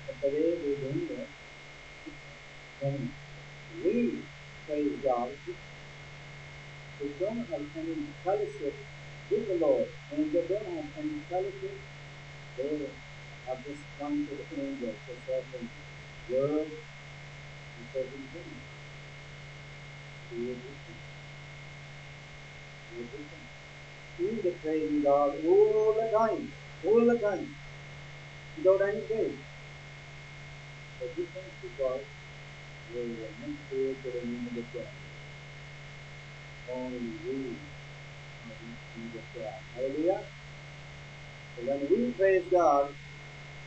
But the way we do it, when we praise God, we don't have any fellowship with the Lord. When they don't have any fellowship, they have just come to the angels for certain words and certain things. We are different. We are praising God all the time, without any praise. The difference because we are not created to the name of God. Only we are the name of God. Hallelujah. So when we praise God,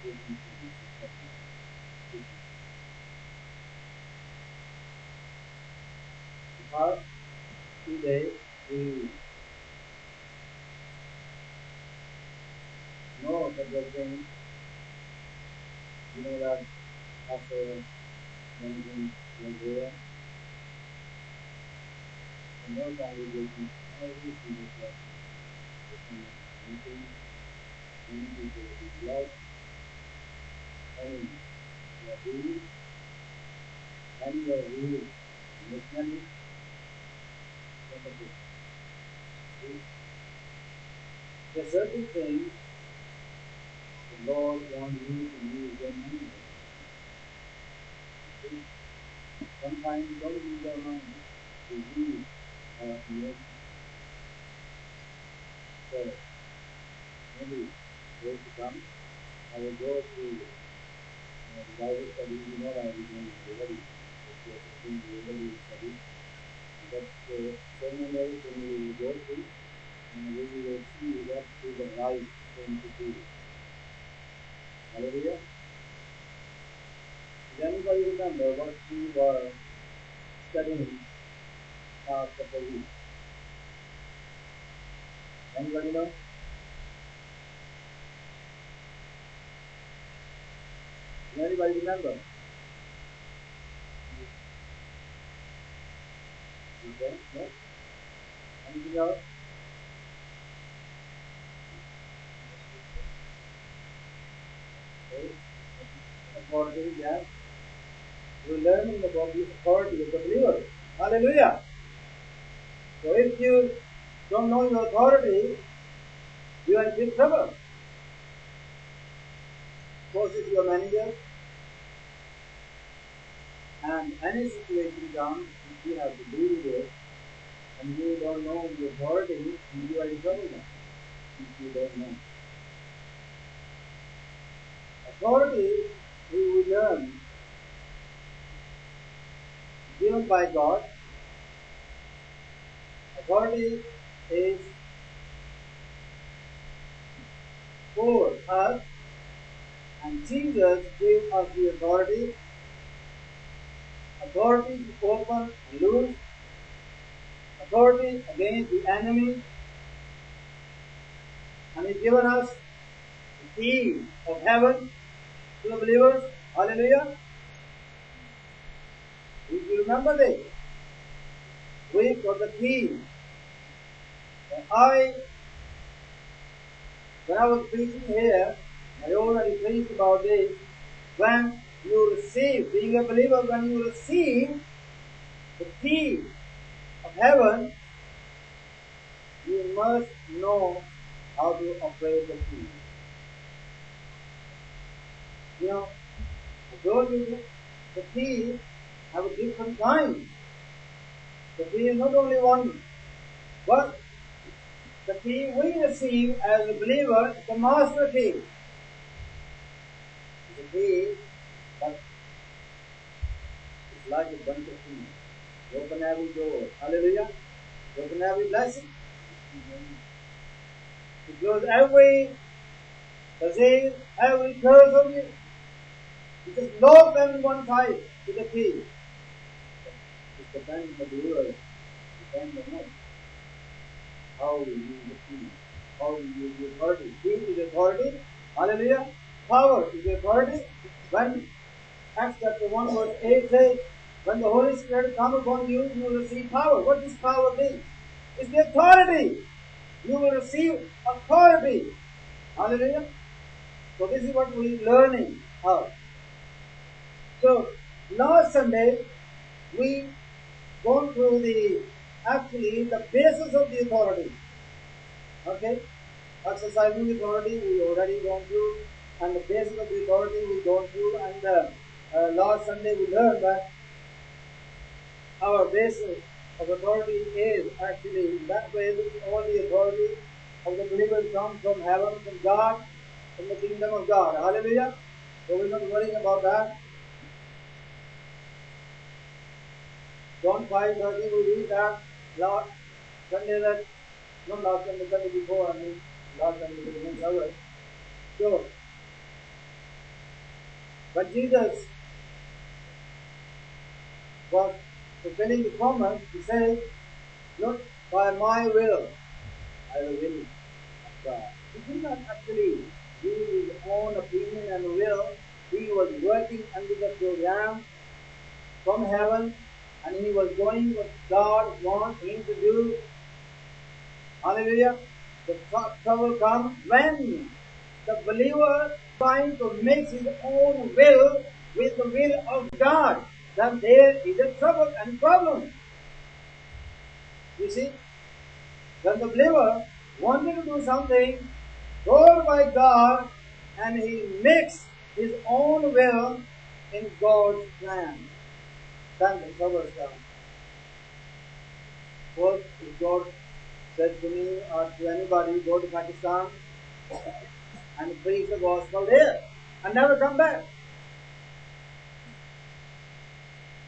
we can because today we know that the thing, that after when we there, and no congregation, every single person, meeting, many people will be blessed, and they are healed, and they are healed emotionally. There are certain things the Lord wants you to use them anyway. Sometimes don't use your mind to use our emotions. So, maybe days to come, I will go through the Bible study. I will going already. It's study. But seminary we will go through, and we will see what is the right thing to do. Hallelujah. Does anybody remember what we were studying last couple of weeks? Anybody know? Does anybody remember? Okay, no? Anything else? Okay. Authority, yes. We're learning about the authority of the believer. Hallelujah. So if you don't know your authority, you are in big trouble. Suppose if you are manager, and any situation comes, if you have to deal with it, and you don't know the authority, you are in trouble now, if you don't know. Authority, we will learn, given by God. Authority is for us, and Jesus gave us the authority to open and loose, authority against the enemy, and He's given us the key of heaven to the believers. Hallelujah. If you remember this, we got the key. When I was preaching here, I already preached about this. When you receive, being a believer, when you receive the key of heaven, you must know how to operate the key. I told you the key have a different kind. The key is not only one, but the key we receive as a believer is the master key. The key that is like a bunch of keys. Open every door. Hallelujah. Open every blessing. It close every disease, every curse of you. You just lock them in one side with the key. It depends on the believer. It depends on us. how we use the key, how we use the authority. Key is authority. Hallelujah. Power is authority. When Acts chapter 1 verse 8 says, when the Holy Spirit comes upon you, you will receive power. What does power mean? It's the authority. You will receive authority. Hallelujah. So this is what we are learning how. So last Sunday we gone through the basis of the authority. Okay? Exercising the authority we already gone through, and the basis of the authority we gone through, and last Sunday we learned that our basis of authority is actually that way that all the authority of the believers comes from heaven, from God, from the kingdom of God. Hallelujah. So we're not worrying about that. John 5:30 we read that last Sunday, that not last Sunday, Sunday before, last Sunday was over. So when Jesus was fulfilling the promise, he says, not by my will, I will win God. He did not actually use his own opinion and will. He was working under the program from heaven, and he was doing what God wants him to do. Hallelujah. The trouble comes when the believer trying to mix his own will with the will of God. Then there is a trouble and problem. You see, when the believer wanted to do something told by God, and he mixed his own will in God's plan, then the trouble comes. First, if God said to me or to anybody, go to Pakistan and preach the gospel there and never come back.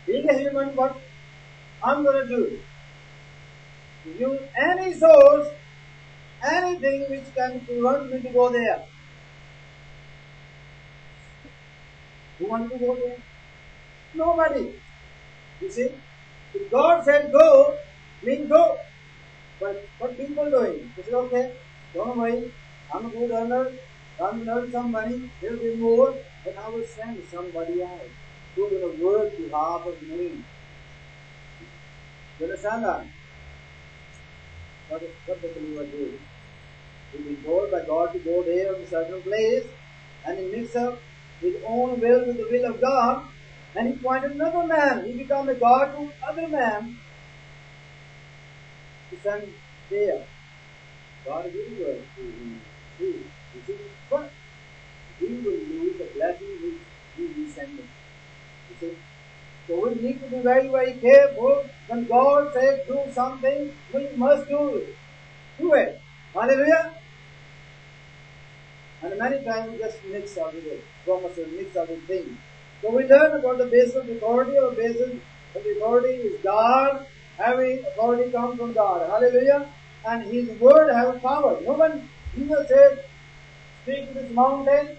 Being a human, what I'm going to do? Use any source, anything which can prevent me to go there. Who wants to go there? Nobody. You see, if God said go, means go. But what people doing? They say, okay, don't worry, I'm a good earner, I'm going to earn some money, there will be more, but I will send somebody else who will work on behalf of me. You understand that? What the believer do? He's been told by God to go there in a certain place, and he mixed up his own will with the will of God, and he appointed another man. He became a God to other man to send there. God will work through him too. You see, but we will lose the blessing which he will send him. You see? So we need to be very, very careful. When God says do something, we must do it. Do it. Hallelujah. And many times we just mix up with it. Promises, mix up with things. So we learn about the basis of authority. Or basis of authority is God. Every authority comes from God. Hallelujah. And His word has power. No one, Jesus said, speak to this mountain.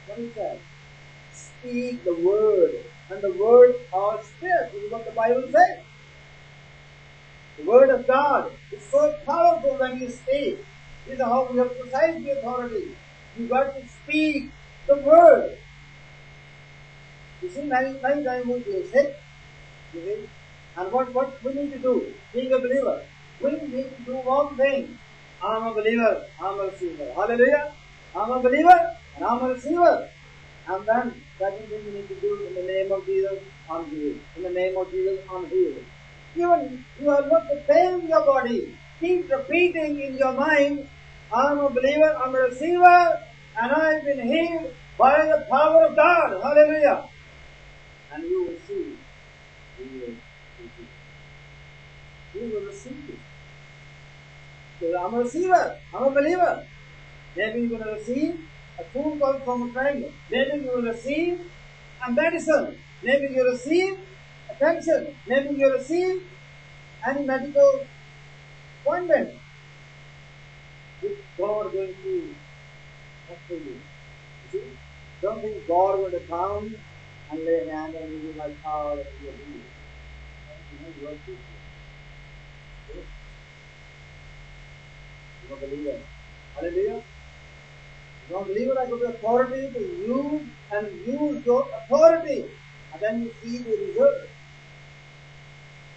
What He said? Speak the word. And the word are spirit. This is what the Bible says. The word of God is so powerful when you speak. This is how we have to exercise the authority. You got to speak the word. You see, many times we feel sick. You see? And what we need to do, being a believer, we need to do one thing. I'm a believer, I'm a receiver. Hallelujah. I'm a believer and I'm a receiver. And then second thing you need to do, in the name of Jesus, I'm healed. In the name of Jesus, I'm healed. Even you are not the pain in your body. Keep repeating in your mind, I'm a believer, I'm a receiver, and I've been healed by the power of God. Hallelujah. And you will see. You will receive it. So I'm a receiver, I'm a believer. Maybe you're going to receive a phone call from a friend. Maybe you will receive a medicine. Maybe you receive attention. Maybe you receive any medical appointment. Which God is going to offer you. You see? Don't think God will come and lay a hand on you like power and you're healed. a believer. Hallelujah. If a believer has got the authority to use your authority, and then you see the result.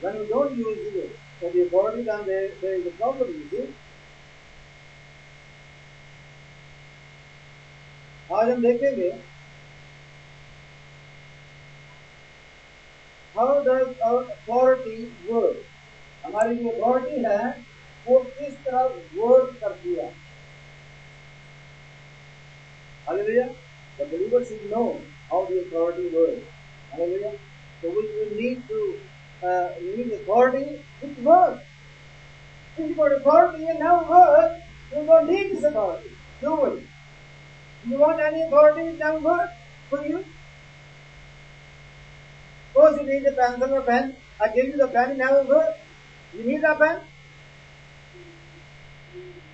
When you don't use it for the authority, then there is a problem, you see. आज हम देखेंगे how does our authority work. हमारी जो authority है वो किस तरह work करती है. Hallelujah. The believer should know how the authority works. Hallelujah. So we need to use authority which works. If you got authority and now work, you don't need this authority. Do it. You want any authority it now work for you? Suppose you need a pencil or pen. I give you the pen, it never works. You need a pen?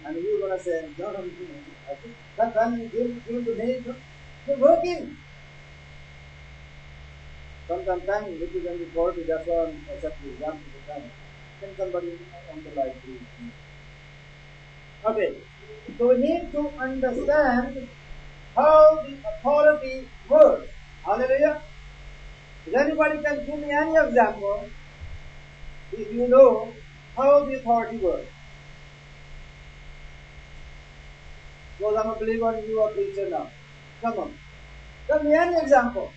And you're going to say, no, I think that pen you give to me, it's working. Sometimes which is on the authority, that's why I'm accepting the example of the pen. Can somebody on the light, please? Okay, so we need to understand how the authority works. Hallelujah. If anybody can give me any example, if you know how the authority works. Because I'm a believer and you are a preacher now. Come on. Tell me any example.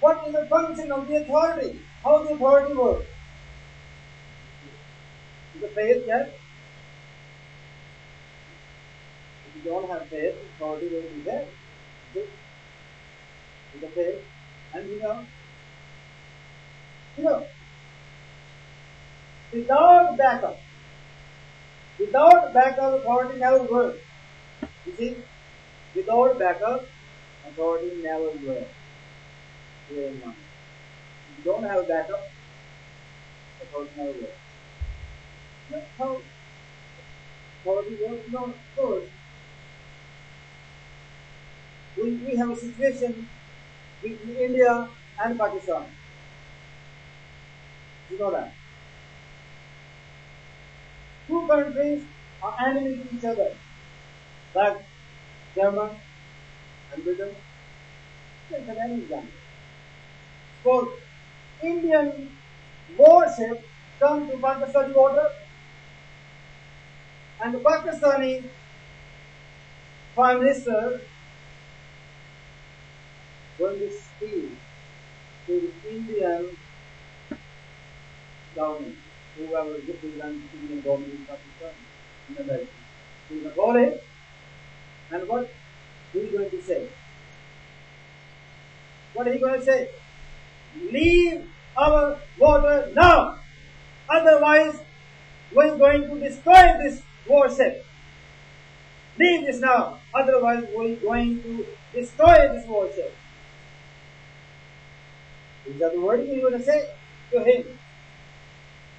What is the function of the authority? How the authority works? Is the faith, yes? If you don't have faith, authority will be there. Is the faith? And you know, without backup, authority never works. You see, without backup, authority never works. Clear in mind. If you don't have backup, authority never works. That's how authority works. No, of course. We have a situation between India and Pakistan. You know that. Two countries are enemies to each other. Like Germany and Britain. That's an example. Suppose Indian warship come to Pakistani water and the Pakistani Prime Minister going to speak to the Indian government, whoever represents the Indian government in Pakistan, in the West. He will call it, and what he is going to say? What are he going to say? Leave our water now, otherwise we are going to destroy this warship. Leave this now, otherwise we are going to destroy this warship. Is that the word he is going to say to him?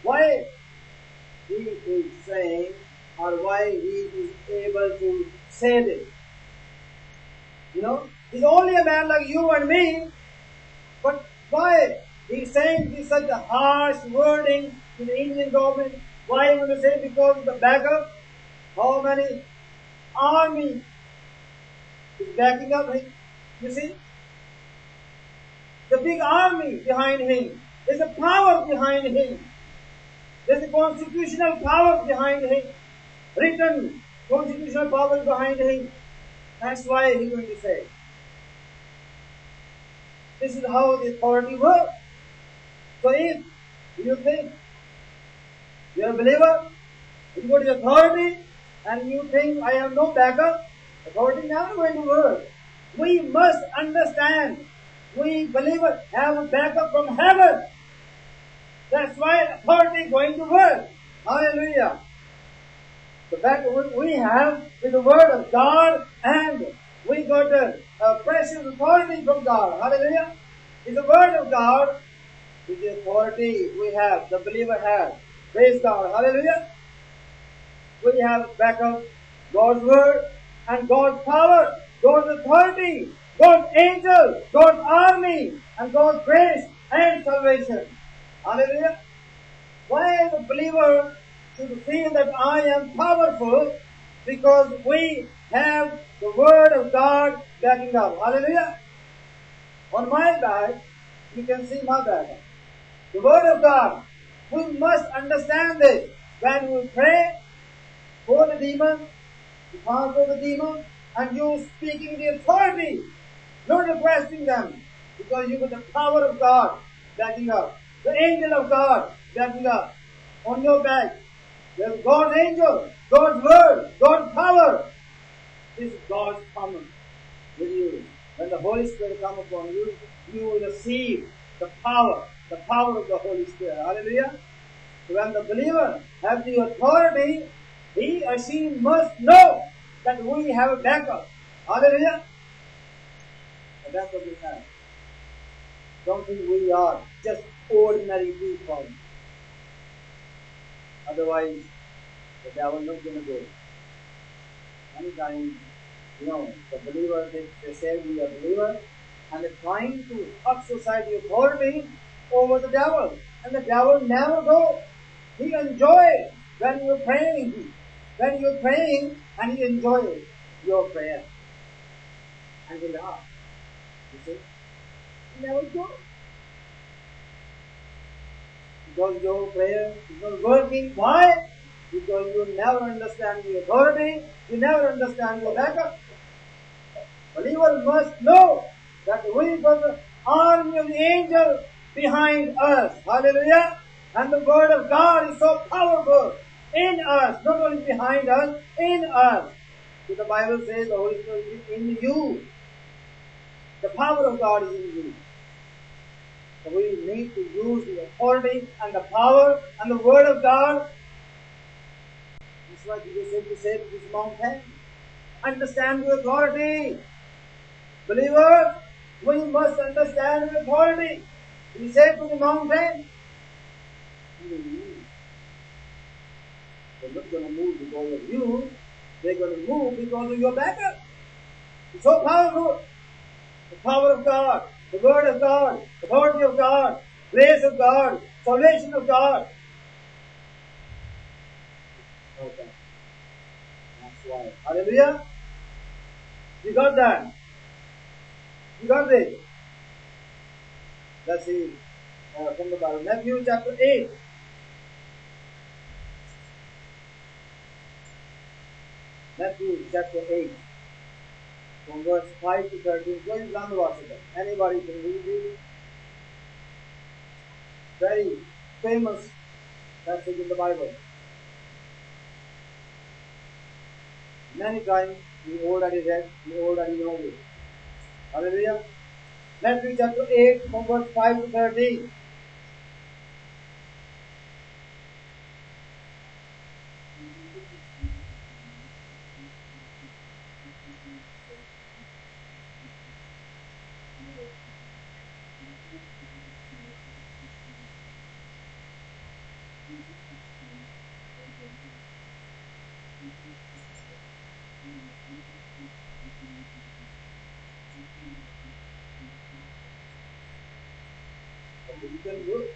Why he is saying, or why he is able to say this? You know, he's only a man like you and me, but why he's saying this such a harsh wording to the Indian government? Why he going to say? Because of the backup. How many army is backing up him? You see? The big army behind him. There's a power behind him. There's a constitutional power behind him. Written constitutional power behind him. That's why he's going to say. This is how the authority works. So if you think you're a believer, you got the authority, and you think I have no backup, authority never going to work. We must understand. We believers have a backup from heaven. That's why authority is going to work. Hallelujah. The backup we have is the word of God, and we got a precious authority from God. Hallelujah. It's the word of God is the authority we have, the believer has. Praise God. Hallelujah. We have backup, God's word and God's power, God's authority, God's angel, God's army, and God's grace and salvation. Hallelujah. Why the believer should feel that I am powerful Because we have the Word of God backing up. Hallelujah. On my back, you can see my back. The Word of God. We must understand this. When we pray for the demon, you call for the demon, and you speaking the authority, not requesting them, because you got the power of God backing up. The angel of God backing up on your back. There's God's angel, God's word, God's power. This is God's common with you. When the Holy Spirit comes upon you, you will receive the power of the Holy Spirit. Hallelujah. So when the believer has the authority, he or she must know that we have a backup. Hallelujah. And that's what we have. Don't think we are just ordinary people. Otherwise, the devil is not going to go. Many times, the believer, they say we are believers, and they're trying to exercise the authority over the devil. And the devil never goes. He enjoys when you're praying. When you're praying, and he enjoys your prayer. And he laughs. You see? He never goes. Because your prayer is not working. Why? Because you never understand the authority. You never understand your backup. Believers must know that we got the army of the angel behind us. Hallelujah. And the word of God is so powerful in us, not only behind us, in us. So the Bible says the Holy Spirit is in you. The power of God is in you. So we need to use the authority and the power and the word of God. That's why Jesus said to say to this mountain, understand the authority. Believers, we must understand the authority. He said to the mountain, they're not going to move because of you. They're going to move because of your backup. It's so powerful. The power of God, the word of God, authority of God, grace of God, salvation of God. Okay. That's why. Hallelujah. You got that? You got this? Let's see from the Bible. Matthew chapter 8. Matthew chapter 8. From verse 5 to 13. Going to Landwasika. Anybody can read it. Very famous passage in the Bible. Many times we already read, we already know it. Hallelujah. Matthew chapter 8 from verse 5 to 13.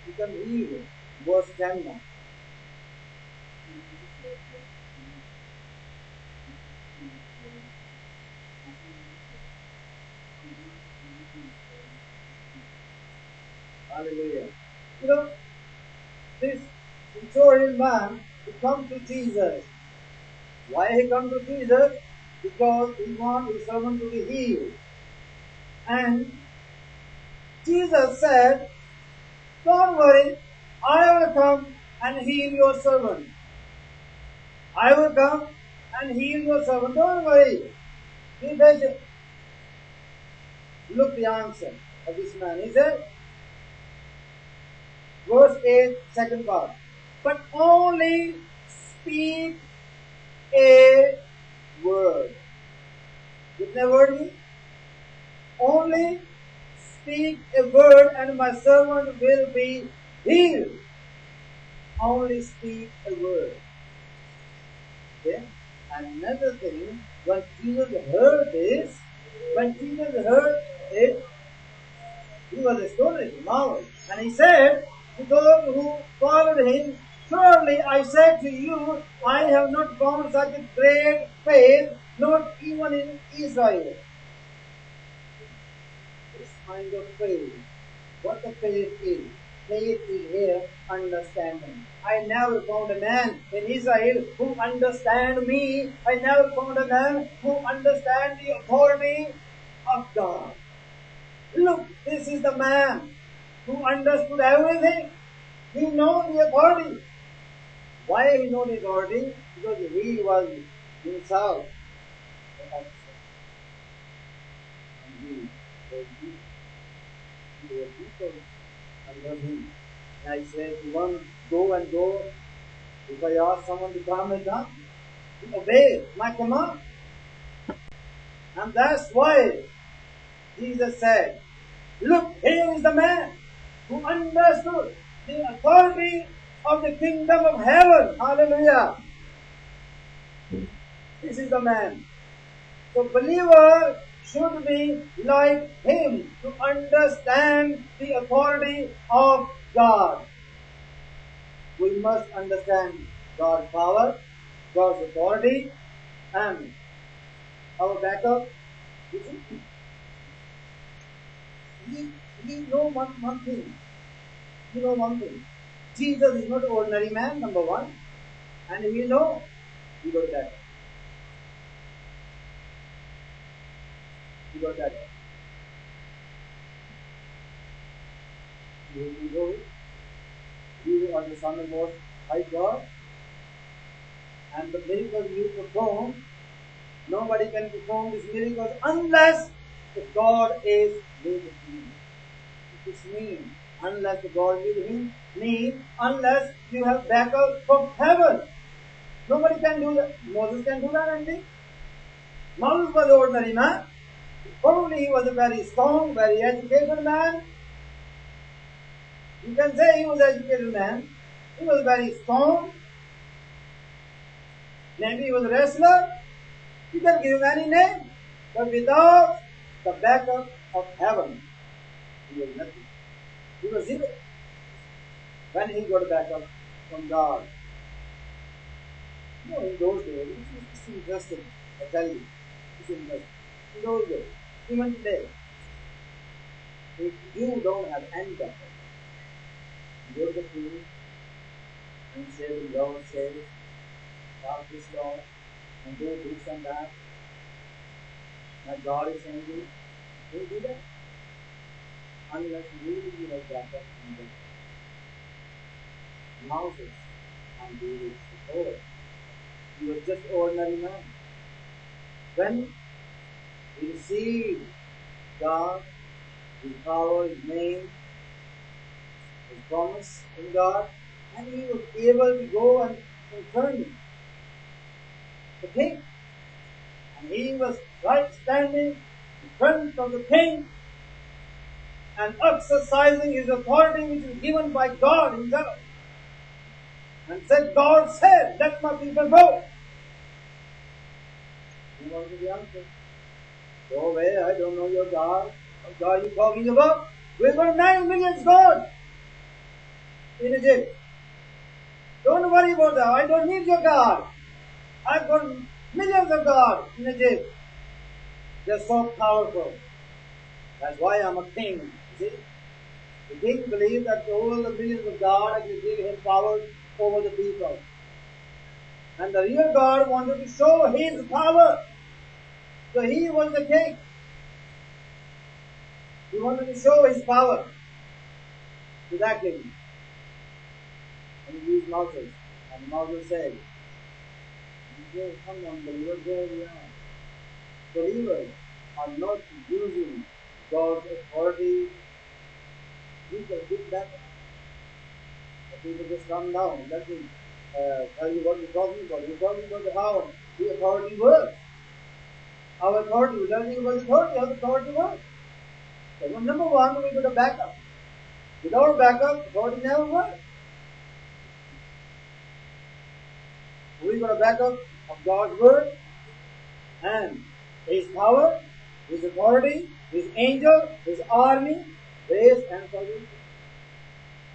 You can read verse 10 now. Hallelujah. This centurion man, he come to Jesus. Why he come to Jesus? Because he wants his servant to be healed. And Jesus said, don't worry, I will come and heal your servant. I will come and heal your servant. Don't worry. He said, look the answer of this man. He said, verse 8, second part. But only speak a word. Kitne word mean? Only speak a word and my servant will be healed. Only speak a word. Okay? Another thing, when Jesus heard this, he was astonished, marveled. And he said to those who followed him, Surely I say to you, I have not found such a great faith, not even in Israel. This kind of faith. What the faith is? Faith is here understanding. I never found a man in Israel who understands me. I never found a man who understands the authority of God. Look, this is the man who understood everything. He knows the authority. Why he knows the authority? Because he was himself the officer. And he was people under him. And I said to one, go and go. If I ask someone to come and come, obey my command. And that's why Jesus said, look, here is the man who understood the authority of the kingdom of heaven. Hallelujah. This is the man. So believer should be like him to understand the authority of God. We must understand God's power, God's authority, and our backup. You see, we know one thing. You know one thing. Jesus is not an ordinary man, number one. And we know he got that. He got that. You know, you are the Son of Most High God. And the miracles you perform, nobody can perform these miracles unless the God is with him. This means, unless the God is with him, means unless you have backup from heaven. Nobody can do that. Moses can do that, anything. Moses was an ordinary man. Probably he was a very strong, very educated man. You can say he was an educated man. He was very strong. Maybe he was a wrestler. You can give him any name. But without the backup of heaven, he was nothing. He was zero. When he got a backup from God. You know, in those days, it's interesting. I tell you. It's interesting. In those days, even today, if you don't have any backup, you go to the priest and say, the Lord says, stop this law, and do this and that. Now God is saying this. Don't do that. Unless really you have backup from the Moses and do this before. He was just ordinary man. When he received God, his power, his name, his promise in God, and he was able to go and confront the king. And he was right standing in front of the king and exercising his authority which is given by God himself. And said, God said, let my people go. He wanted the answer. Go away, I don't know your God. What God are you talking about? We've got 9 million gods in Egypt. Don't worry about that. I don't need your God. I've got millions of gods in Egypt. They're so powerful. That's why I'm a king. See? The king believed that all the millions of gods actually give him power over the people. And the real God wanted to show his power. So he was the king. He wanted to show his power to that king. And he used Moses. And Moses said, come on, believers, there we are. Believers are not using God's authority. You can give that. The people just come down. Let me tell you what we're talking about. We're talking about how the authority works. Our authority, we're learning about authority, how the authority works. So number one, we've got a backup. Without backup, authority never works. We've got a backup of God's word and his power, his authority, his angel, his army, grace and salvation.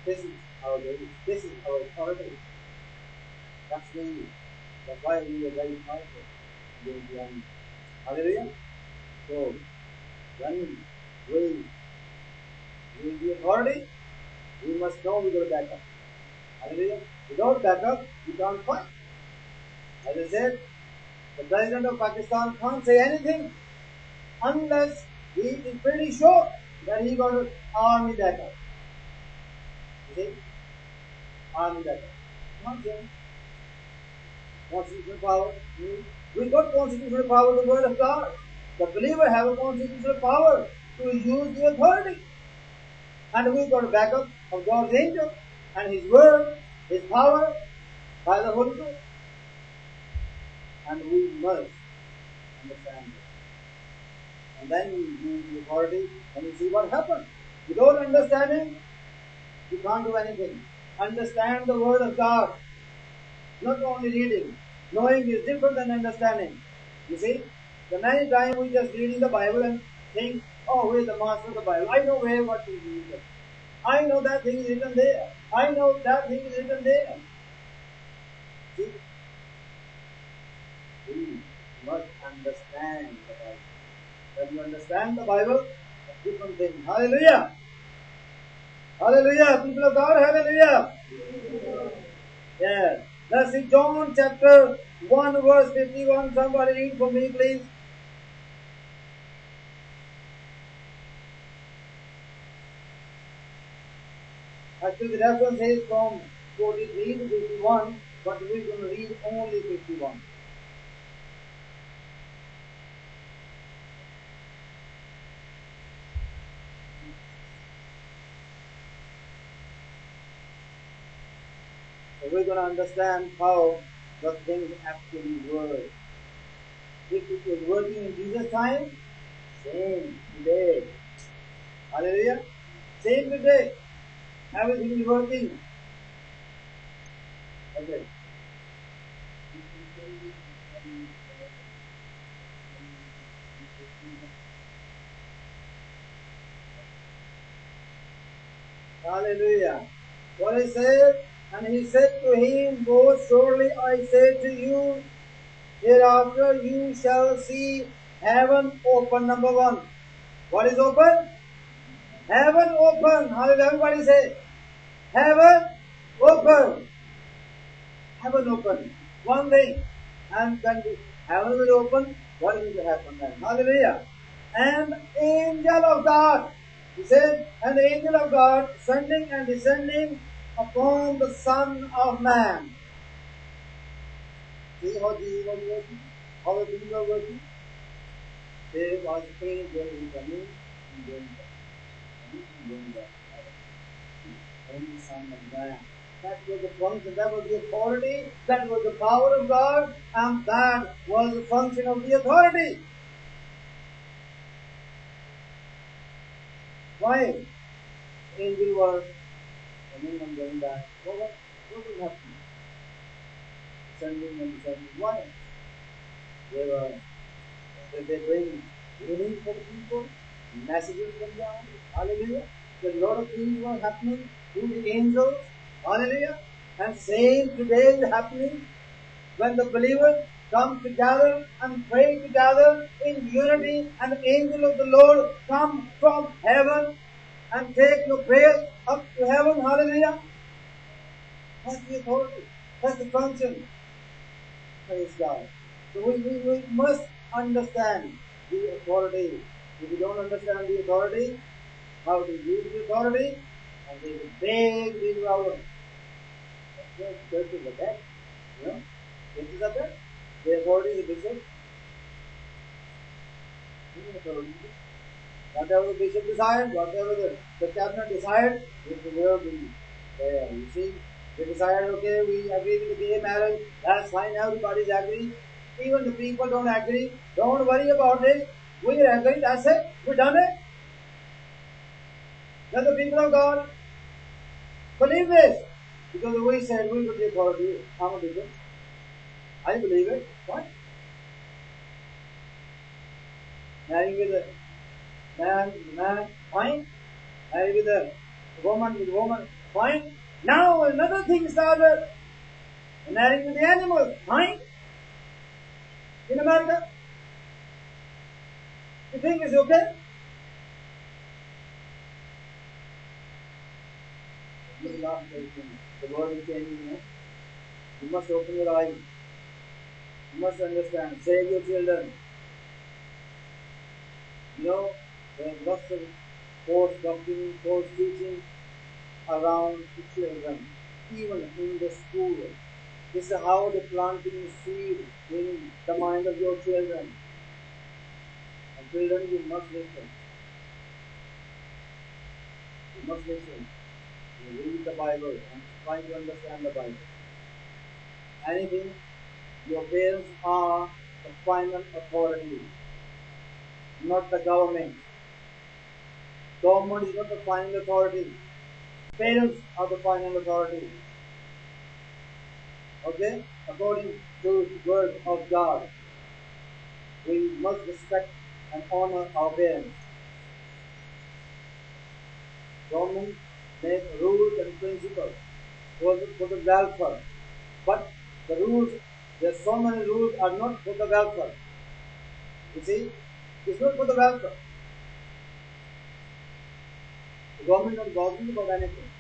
This is our grace. This is our authority. That's why we are very powerful against the enemy. Hallelujah. So when we use the authority, we must know we got to back up. Hallelujah. Without backup, you can't fight. As I said, the President of Pakistan can't say anything unless he is pretty sure that he got an army backup. You see? Army backup. Not saying constitutional power. We got constitutional power, the word of God. The believer have a constitutional power to use the authority. And we got a backup of God's angel and His word, His power by the Holy Ghost. And we must understand this. And then you use the authority and you see what happens. Without understanding, you can't do anything. Understand the word of God. Not only reading. Knowing is different than understanding. You see, the many times we just reading the Bible and think, oh, who is the master of the Bible? I know where what is written. I know that thing is written there. I know that thing is written there. See? We must understand the Bible. When you understand the Bible, a different thing. Hallelujah! Hallelujah! People of God, hallelujah! Yes. Let's see John chapter 1 verse 51. Somebody read for me, please. Actually, the reference is from 43 to 51, but we're going to read only 51. So we're going to understand how the things actually work. If it was working in Jesus' time, same today. Hallelujah. Same today. Everything is working. Okay. Hallelujah. What he said, and he said to him, most surely I say to you, hereafter you shall see heaven open. Number one. What is open? Heaven open. Hallelujah. Everybody say, heaven open. Heaven open. One thing. And when the heaven will open, what is going to happen then? Hallelujah. And angel of God. He said, and the angel of God ascending and descending upon the Son of Man. See how Jesus was working? How the things were working? There was an angel coming and going back. Only Son of Man. That was the function, that was the authority, that was the power of God, and that was the function of the authority. Why? Angel was coming and going back. What was happening? Descending and descending. Why? They bring healing for the people, messages from God. Hallelujah. A lot of things were happening through the angels. Hallelujah. And same today is happening when the believers come together and pray together in unity, and the angel of the Lord come from heaven and take your prayer up to heaven. Hallelujah. That's the authority. That's the function. Praise God. So we must understand the authority. If we don't understand the authority, how to use the authority, and there is a big problem. Churches are bad. You know? Churches are bad. The authority is the bishop. Whatever the bishop decides, whatever the cabinet decides, it will be there. You see, they decided, okay, we agree with the gay marriage, that's fine, everybody's agree. Even the people don't agree, don't worry about it. We agree, that's it, we done it. Let the people of God believe this. Because we said we got the authority, I'm a bishop. I believe it. What? Marrying with a man, fine. Marrying with a woman, fine. Now another thing started. and marrying with the animals. Fine. In America, you think it's okay? The world is changing. You must open your eyes. You must understand. Save your children. There are lots of false doctrine, false teaching around the children, even in the school. This is how the planting seed in the mind of your children. And children, you must listen. You must listen. You read the Bible and try to understand the Bible. Anything, your parents are the final authority, not the government. Government is not the final authority. Parents are the final authority. Okay? According to the word of God, we must respect and honor our parents. Government make rules and principles for the welfare. But the rules, there are so many rules are not for the welfare. You see, it's not for the welfare. The government is not bothering about anything.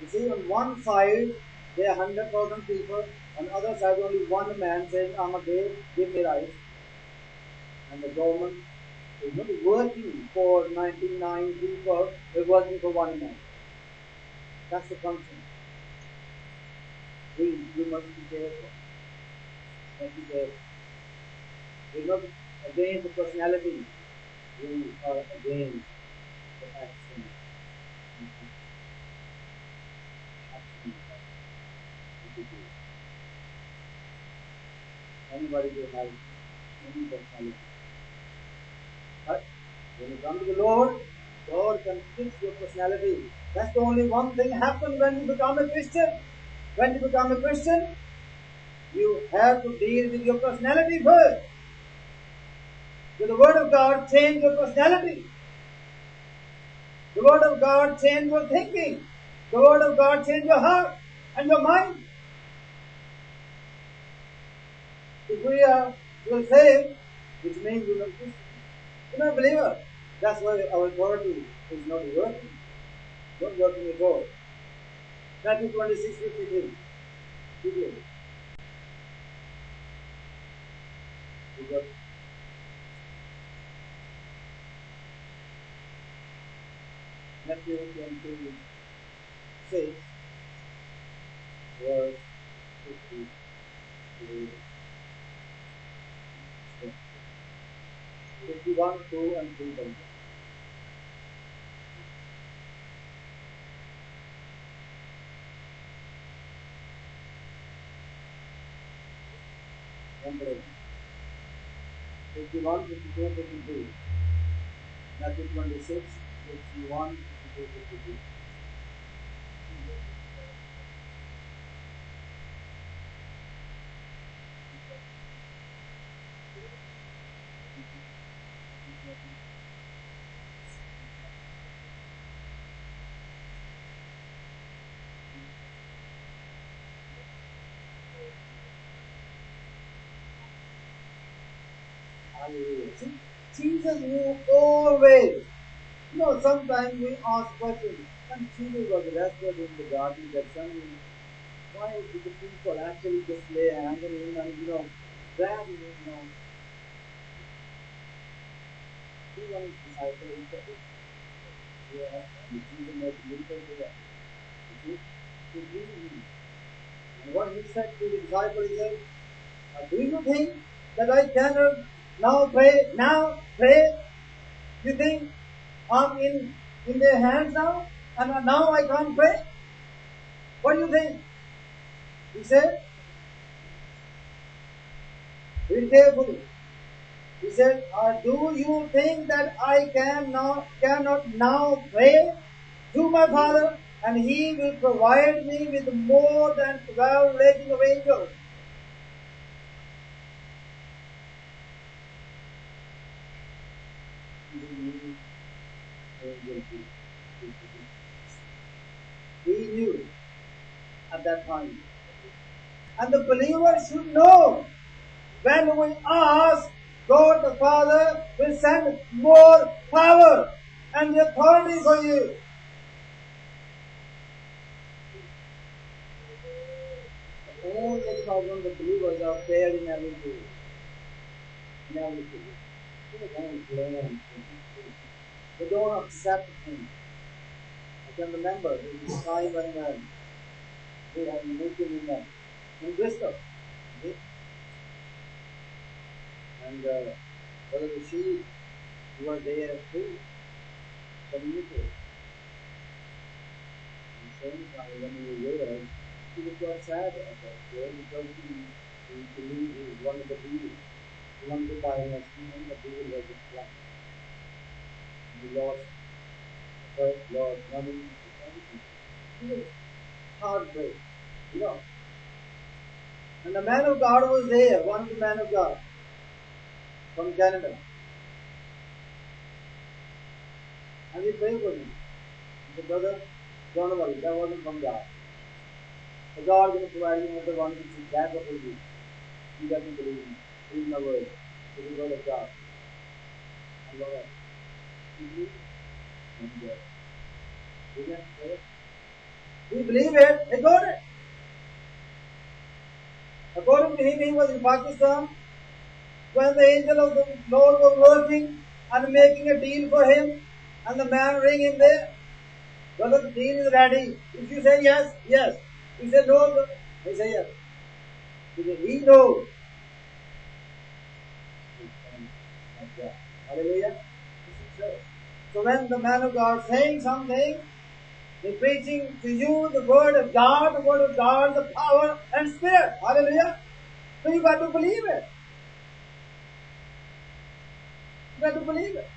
You see, on one side, there are 100,000 people, on the other side, only one man saying, I'm a gay, give me rights. And the government is not working for 99 people, they're working for one man. That's the function. We must be careful. Must be careful. We're not against the personality, we are against the action. Anybody will have any personality. But when you come to the Lord, God can fix your personality. That's the only one thing happens when you become a Christian. When you become a Christian, you have to deal with your personality first. So the Word of God changes your personality. The Word of God changes your thinking. The Word of God changes your heart and your mind. If we are saved, which means we are Christian. We're not a believer. That's why our authority is not working. Not working at all. Matthew 26:53. Matthew 26, verse 51, 2 and 3. Number 51, 52, 53. Matthew 26, 51, 52, 53. See, Jesus knew always. Sometimes we ask questions. And Jesus was arrested in the garden that Gethsemane. Why did the people actually just lay hands on him and, grab him, He was his disciple. He said, and Jesus made miracles to that. You see? He healed him. And what he said to the disciple, he said, do you think that I cannot now pray? Now pray? You think I'm in their hands now? And now I can't pray? What do you think? He said, read carefully. He said, do you think that I cannot now pray to my Father, and He will provide me with more than 12 legions of angels? He knew at that time And the believer should know, when we ask, God the Father will send more power and the authority for you. The only problem the believers are failed in everything. In everything. They don't learn. They don't accept Him. I can remember there was a time when we had a meeting in Bristol. Okay? And Brother Rashid, you were there too, communicate. And same time when we were there, he was quite sad about it because he believed he was one of the people. He wanted to buy a student, the people was just black. And he lost money, everything. He was heartbreak, you know. And the man of God was there, one of the men of God from Canada. And he prayed for me. He said, brother, don't worry, that wasn't from God. The God will provide you with the one which is back for you. You got to believe in. Believe in the word. It is the word of God. And Lord, we believe it. He got it. According to him, he was in Pakistan when the angel of the Lord was working and making a deal for him, and the man rang him there. Brother, the deal is ready. If you say yes, yes. If you say no, he say yes. Because he knows. Hallelujah. So when the man of God saying something, he's preaching to you the word of God, the power and spirit. Hallelujah. So you got to believe it. You got to believe it.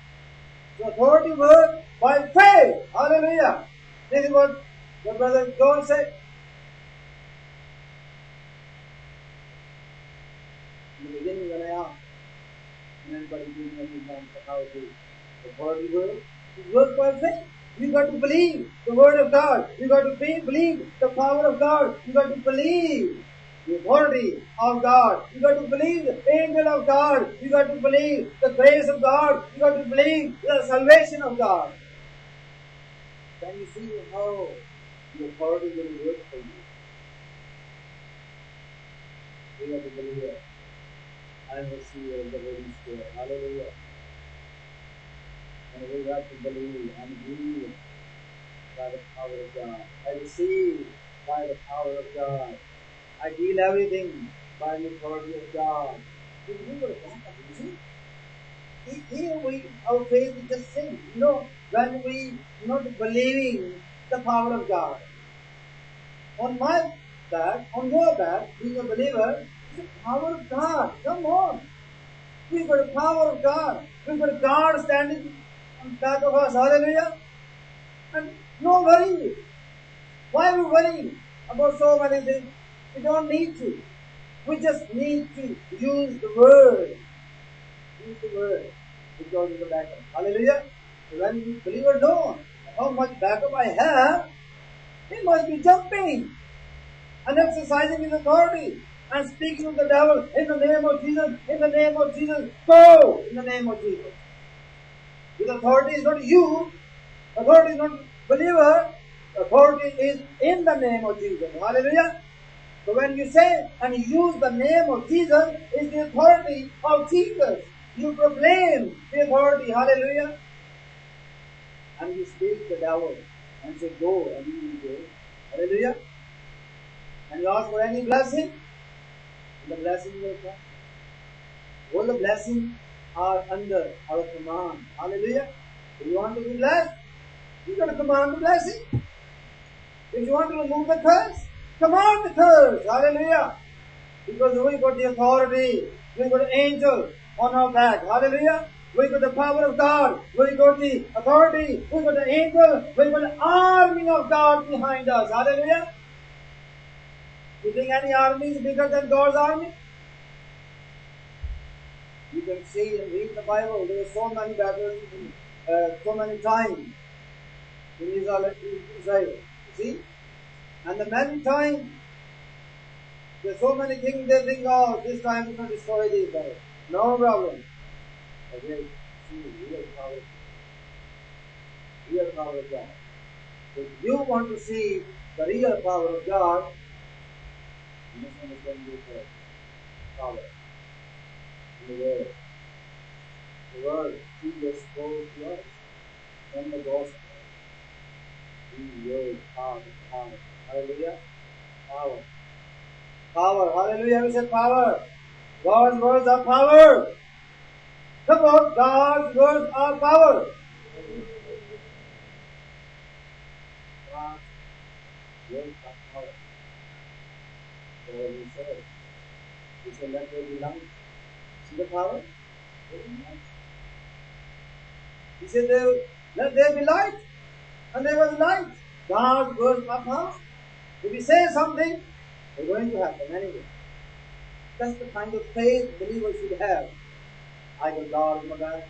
So authority works by faith. Hallelujah. This is what the brother John said. In the beginning when I asked, and anybody doing anything on how to authority works, it works by faith. You got to believe the word of God. You got to believe the power of God. You got to believe the authority of God. You got to believe the angel of God. You got to believe the grace of God. You got to believe the salvation of God. Then you see how the authority will work for you. You have to believe it. And receive the Holy Spirit. Hallelujah. And we have to believe and believe by the power of God. I receive by the power of God. I deal everything by the authority of God. If you were back up, you see? Here our faith is just sin. When we not believing the power of God. On my back, on your back, being a believer, is the power of God. Come on. We've got the power of God. We've got God standing on the back of us. Hallelujah. And no worry. Why are we worrying about so many things? We don't need to. We just need to use the word. Use the word. Because of the backup. Hallelujah. So when the believer knows how much backup I have, he must be jumping and exercising his authority and speaking of the devil in the name of Jesus, in the name of Jesus, go in the name of Jesus. His authority is not you, authority is not believer, authority is in the name of Jesus. Hallelujah. So when you say and use the name of Jesus, is the authority of Jesus. You proclaim the authority. Hallelujah. And you speak the devil and say go and you will go. Hallelujah. And you ask for any blessing, and the blessing will come. All the blessings are under our command. Hallelujah. If you want to be blessed, you got to command the blessing. If you want to remove the curse, command the curse. Hallelujah. Because we got the authority. We got the angel on our back. Hallelujah. We got the power of God. We got the authority. We got the angel. We got the army of God behind us. Hallelujah. You think any army is bigger than God's army? You can see and read the Bible. There are so many battles, so many times in Israel. You see? And the many times There's so many things they think, oh, this time we're going to destroy these guys. No problem. Okay, see the real power of God. If you want to see the real power of God, you must understand this power in the Word. The Word, Jesus spoke to us from the Gospel. These words are the power. Hallelujah. Power. Power. Hallelujah. We say power. God's words are power. Come on. God's words are power. God's words are power. So what he said, let there be light. See the power? He said, let there be light. And there was light. God's words are power. If we say something, it's going to happen anyway. That's the kind of faith believers should have. I got God in my back.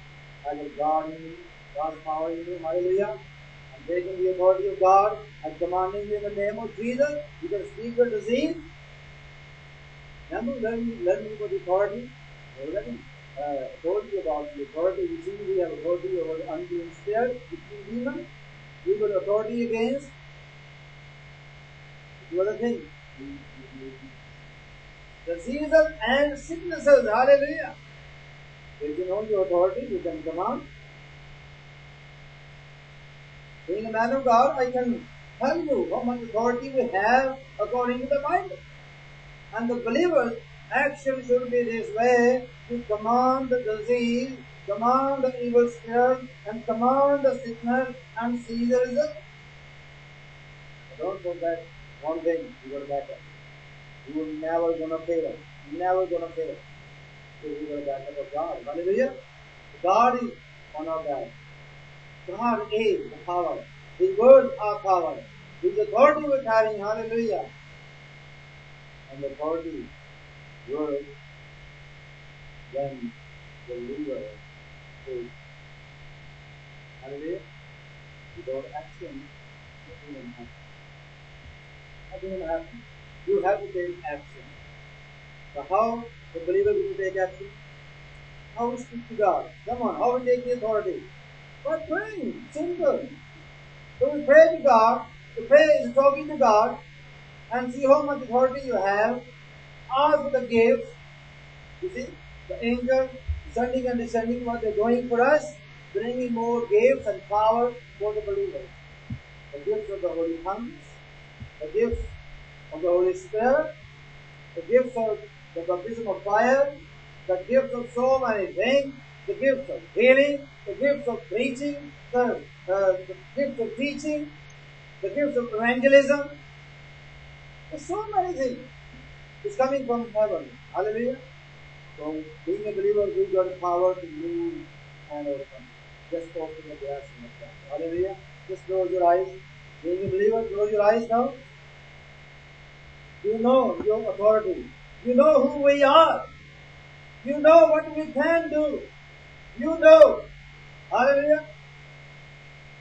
I got God in me. God's power in me. Hallelujah. I'm taking the authority of God. I'm commanding you in the name of Jesus. You can speak your disease. Remember, learning about authority. I told you about the authority. You see, we have authority over the unclean spirit, demons. We got authority against two other things. Diseases and sicknesses. Hallelujah. If you know your authority, you can command. Being a man of God, I can tell you how much authority we have according to the Bible. And the believer's action should be this way: to command the disease, command the evil spirit, and command the sickness, and see the result. Don't forget one thing, you got to back up. You are never going to fail. Never going to fail. So you got to back up of God. Hallelujah. God is on our back. God is the power. His words are power. His authority we're carrying. Hallelujah. And the authority works when the believer is. Hallelujah. Without action, nothing will happen. Nothing will happen. You have to take action. So how the believer will take action? How we speak to God? Come on, how we take the authority? By praying. Simple. So we pray to God. The prayer is talking to God and see how much authority you have. Ask for the gifts. You see, the angels descending and descending, what they're doing for us, bringing more gifts and power for the believers. The gifts of the Holy Tongues, the gifts of the Holy Spirit, the gifts of the baptism of fire, the gifts of so many things, the gifts of healing, the gifts of preaching, the gifts of teaching, the gifts of evangelism. There's so many things. It's coming from heaven. Hallelujah. So, being a believer, we've got the power to move and overcome. Just open the glass in the glass. Hallelujah. Just close your eyes. Being a believer, close your eyes now. You know your authority. You know who we are. You know what we can do. You know. Hallelujah.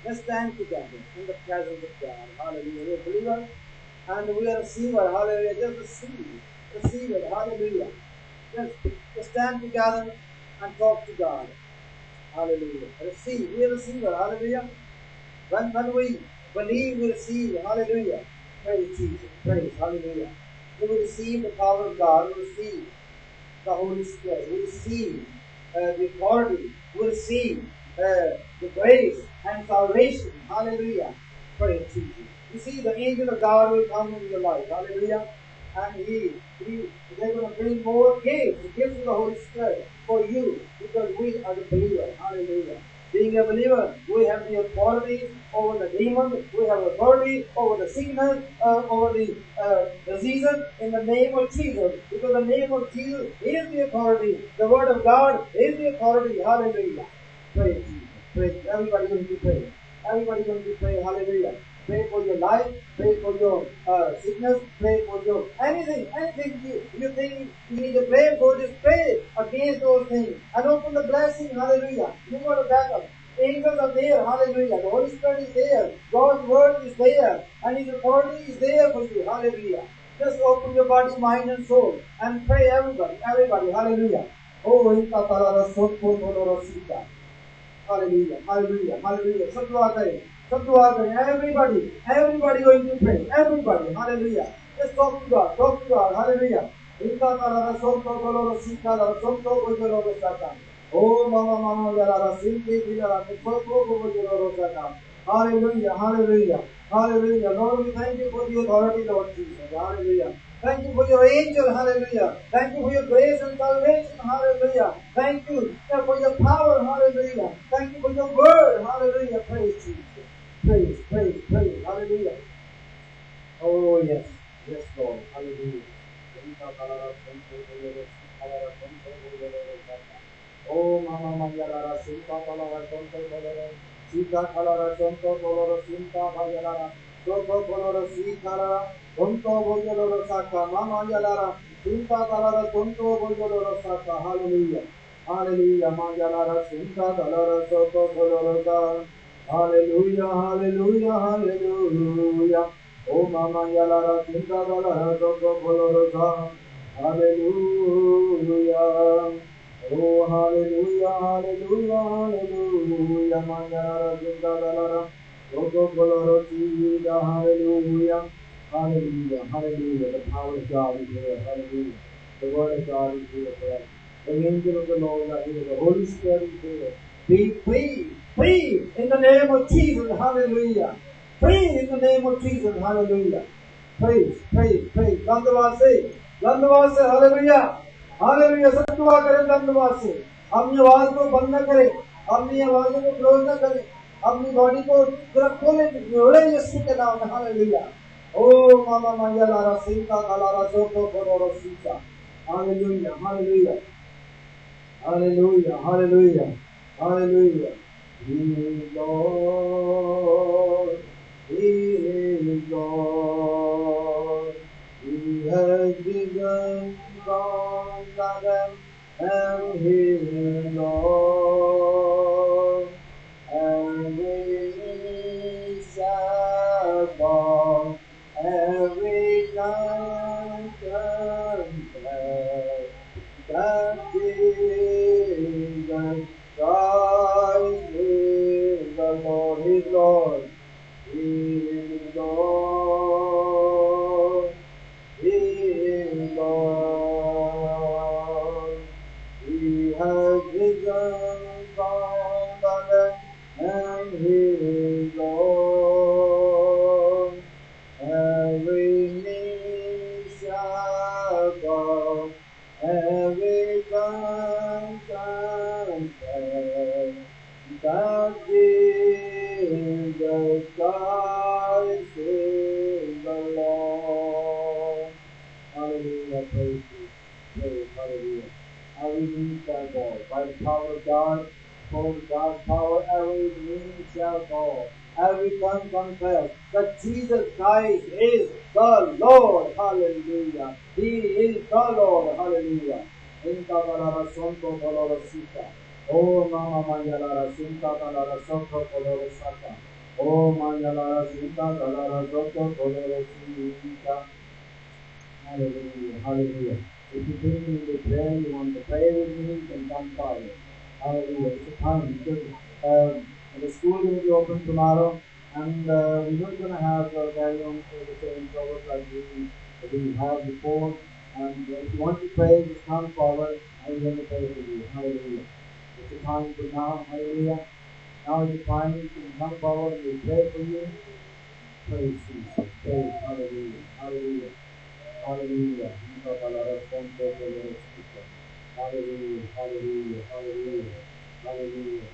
Let's stand together in the presence of God. Hallelujah. We're a believer and we are a receiver. Hallelujah. Just receive. Receive it. Hallelujah. Just stand together and talk to God. Hallelujah. Receive. We are a receiver. Hallelujah. When we believe, we receive. Hallelujah. Praise Jesus. Praise. Hallelujah. We will receive the power of God. We receive the Holy Spirit. We receive the authority. We receive the grace and salvation. Hallelujah. Praise Jesus. You see, the angel of God will come into your life. Hallelujah. And they're going to bring more gifts, the gifts of the Holy Spirit for you, because we are the believer. Hallelujah. Being a believer, we have the authority over the demons, we have authority over the sickness, over the diseases in the name of Jesus. Because the name of Jesus is the authority. The word of God is the authority. Hallelujah. Praise Jesus. Praise. Everybody going to pray. Everybody going to pray. Hallelujah. Pray for your life, pray for your sickness, pray for your anything you think you need to pray for, just pray against those things and open the blessing. Hallelujah. You got to back up. Angels are there. Hallelujah. The Holy Spirit is there. God's word is there. And His authority is there for you. Hallelujah. Just open your body, mind and soul and pray everybody. Hallelujah. Oh, inta talara sotto doloro sita. Hallelujah, hallelujah, hallelujah. सब दुआ करें. Everybody going to pray. Everybody, hallelujah. Just talk to God, hallelujah. Inta talara sotto doloro sita, talara sotto doloro sata. Oh, mama, yalara sinti tilara sotto doloro sata. Hallelujah, hallelujah, hallelujah. Lord, we thank you for the authority, Lord Jesus. Hallelujah. Thank you for your angel, hallelujah. Thank you for your grace and salvation, hallelujah. Thank you for your power, hallelujah. Thank you for your word, hallelujah. Praise Jesus. Praise, hallelujah. Oh, yes, Lord, hallelujah. Oh, mama, yalara, sinta, talara, tonto, doloro, sita, talara, tonto, doloro, sinta, yalara, tonto, doloro, sita, tonto, doloro, saka, mama, yalara, sinta, talara, tonto, doloro, saka, hallelujah, hallelujah, mama, yalara, sinta, talara, tonto, doloro, saka, hallelujah, hallelujah, hallelujah, oh, mama, yalara, sinta, talara, tonto, doloro, saka, hallelujah. Oh, hallelujah, hallelujah, hallelujah, Mangara, Jindalara, Rogo, Coloro, Sida, hallelujah, hallelujah, the power of God is here, hallelujah, the word of God is here for us, the angel of the Lord is here, the Holy Spirit is here, be free in the name of Jesus, hallelujah, free in the name of Jesus, hallelujah, praise, Gandavase, hallelujah. Hallelujah. सब दुआ करें धन्यवाद से. अपनी आवाज को बंद न करें, अपनी आवाजों को क्लोज न करें, अपनी बॉडी को जरा खोले, जोड़े यीशु के नाम में. हालेलुया. ओ मामा माया लारा सीता कालारा सोतो कोरोरो सीता. Hallelujah, hallelujah, hallelujah, hallelujah, hallelujah. He is Lord, He is Lord, He has risen from Adam, and He is Lord, every knee shall bow, every tongue confess that Jesus Christ is the Lord. He is Lord. He is Lord. He is Lord. He has risen from the dead, and He is Lord. Every knee shall bow, every tongue confess that Jesus Christ is the Lord. Hallelujah, praise you, praise, hallelujah. Every knee shall bow, by the power of God, for God's power, every knee shall bow, every tongue confess that Jesus Christ is the Lord. Hallelujah. He is the Lord. Hallelujah. Inta talara sonto talara sita. Oh mama manjalara sinta talara sonto talara sata. Oh manjalara sinta talara sonto talara sita. Hallelujah. Hallelujah. If you think in the prayer, you want to pray with me, then come forward. Hallelujah. It's a time because the school will be open tomorrow, and we're not going to have carry on for the same proverbs like we have before. And if you want to pray, just come forward. I'm going to pray for you. Hallelujah. It's a time for now. Hallelujah. Now is the time you can come forward and we pray for you. Praise Jesus. Praise. Hallelujah. Hallelujah. Hallelujah. Hallelujah. Hallelujah. Hallelujah. Hallelujah. Hallelujah.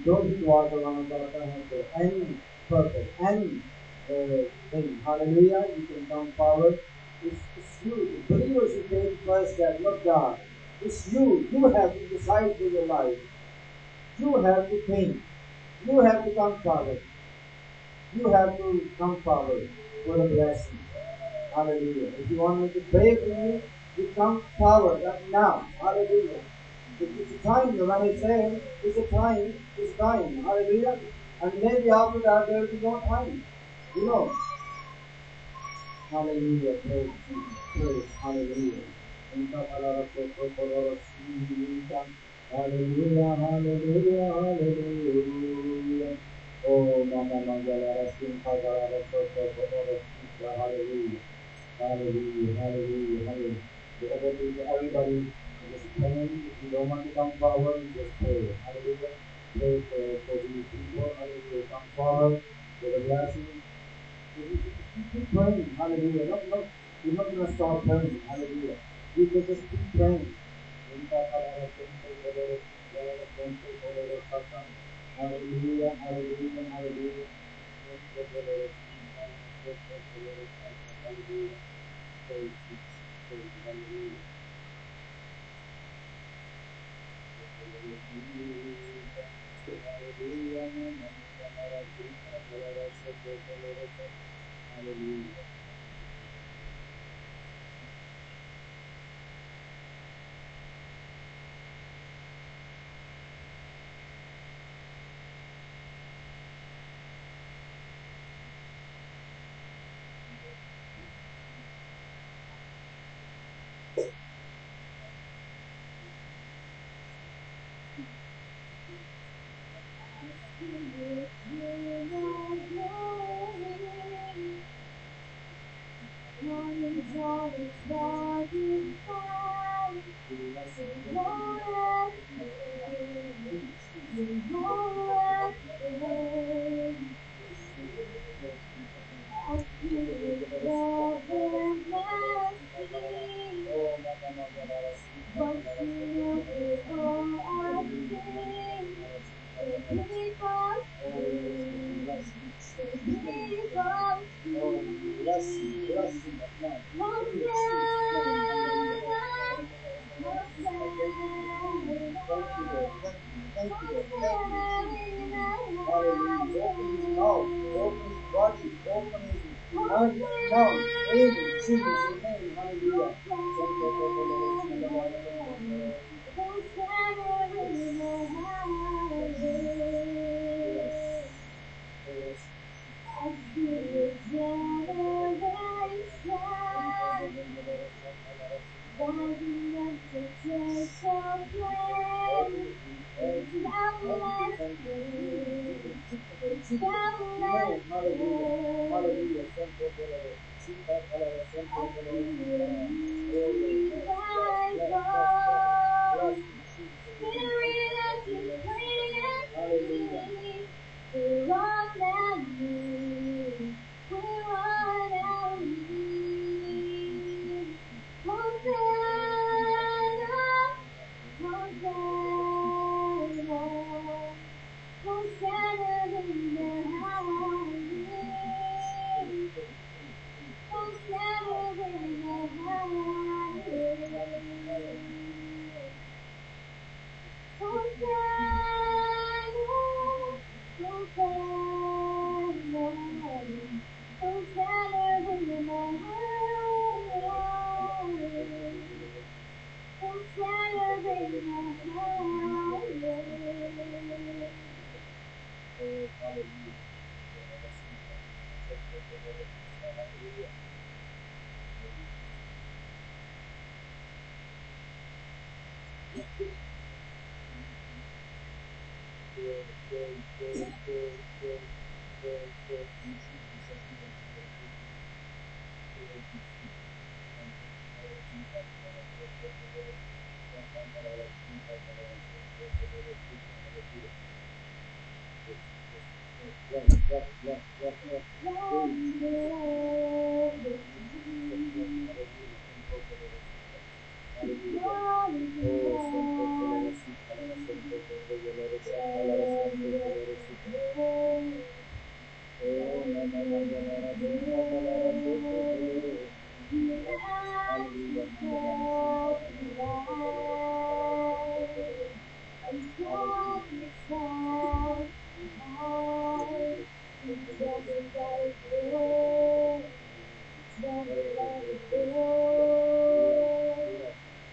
Don't be water on for any purpose, any thing. Hallelujah. You can come forward. It's you. The believers who take the first step, not God. It's you. You have to decide for your life. You have to think. You have to come forward. You have to come forward for a blessing. Hallelujah. If you want me to pray for you, you come forward now. Hallelujah. It's a time, when I say it's a time, it's time. Hallelujah. And maybe after that there will be no time. You know. Hallelujah. Praise Jesus. Praise. Hallelujah. Hallelujah. Hallelujah. Hallelujah. Oh, Mama Mangalara Sinta Galara Soto Bodoro Sinta. Hallelujah. Hallelujah. Hallelujah. Hallelujah. Everybody just praying. If you don't want to come forward, just pray. Hallelujah. Pray for these people. Hallelujah. Come forward with a blessing. Keep praying. Hallelujah. No, no, you're not going to stop praying. Hallelujah. You can just keep praying. Hallelujah. Hallelujah. Hallelujah. Hallelujah. Praise Jesus. Praise Hallelujah.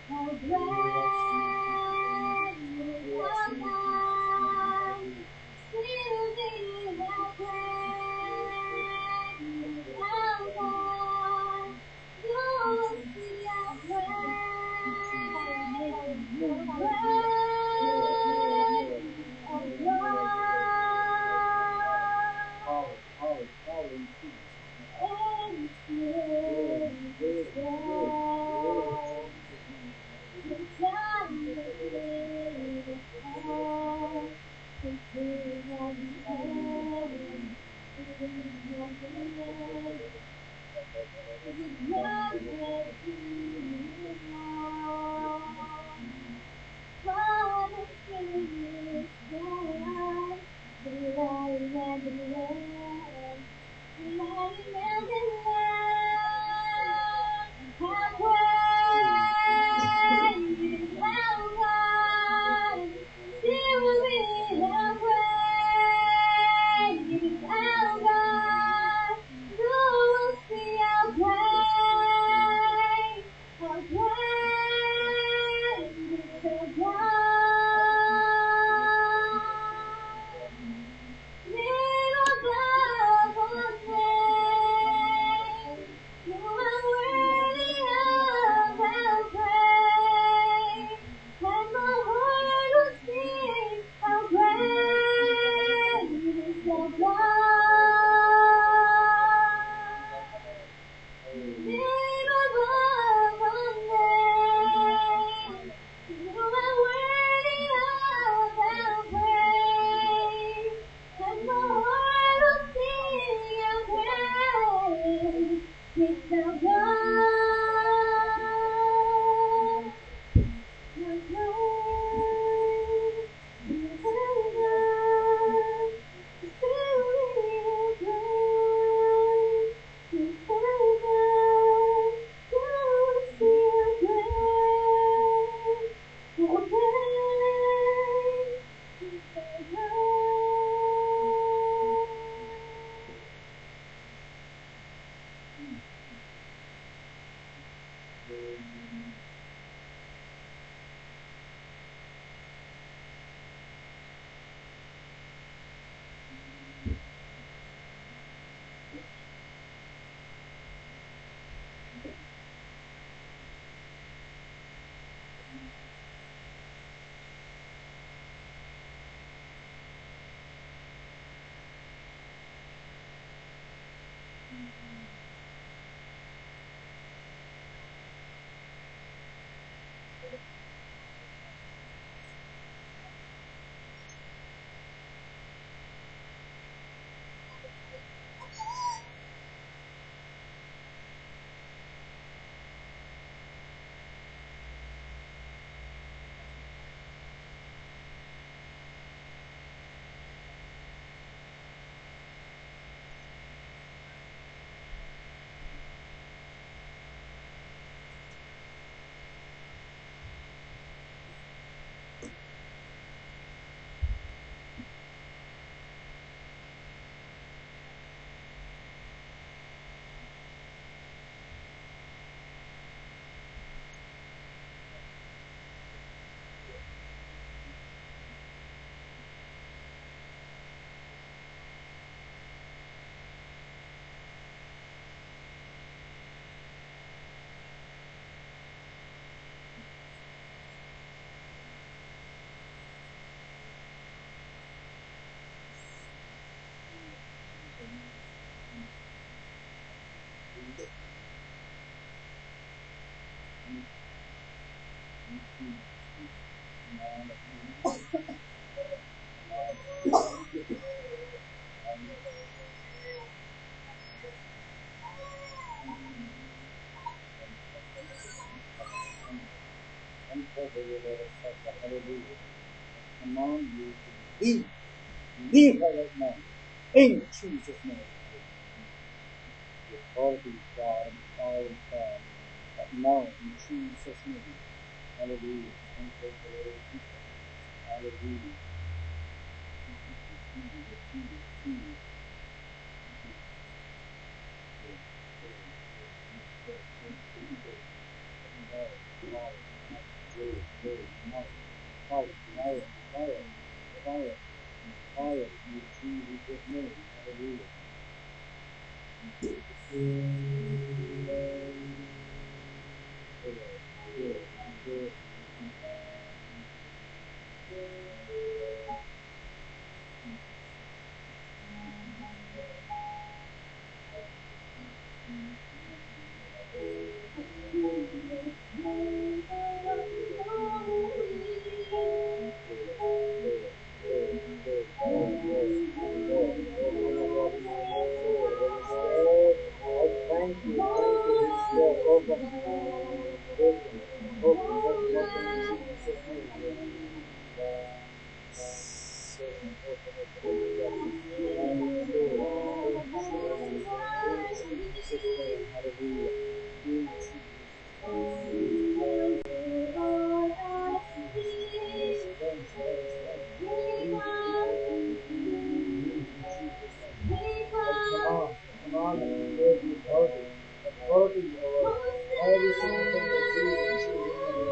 Hallelujah. command you to leave. Leave her right now. In Jesus' name. The authority of God and the power of God. But now, in Jesus' name. Hallelujah. Thank you, Lord Jesus. Hallelujah. Fire, in Jesus' name. Hallelujah.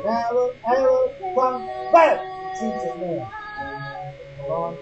Never ever come back in Jesus' name. Come on,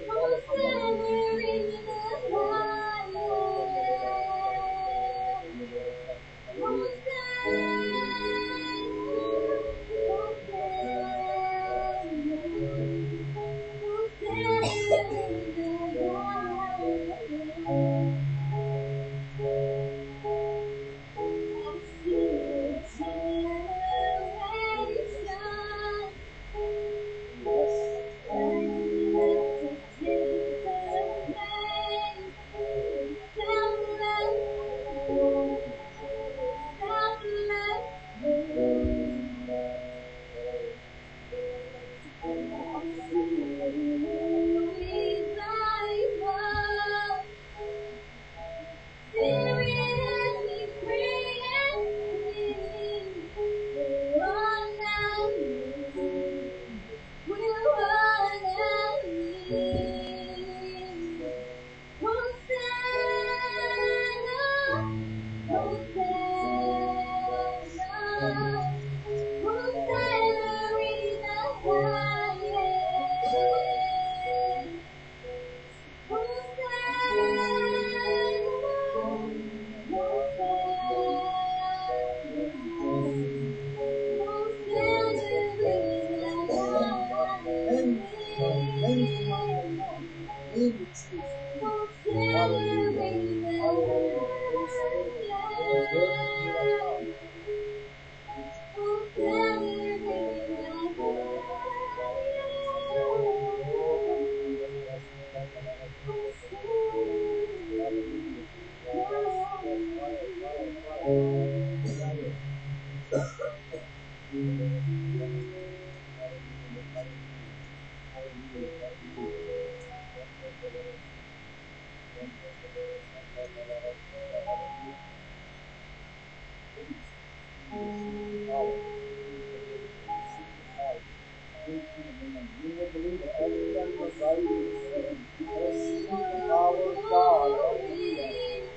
you will believe that everything was right in the city. Receive the power of God. Hallelujah.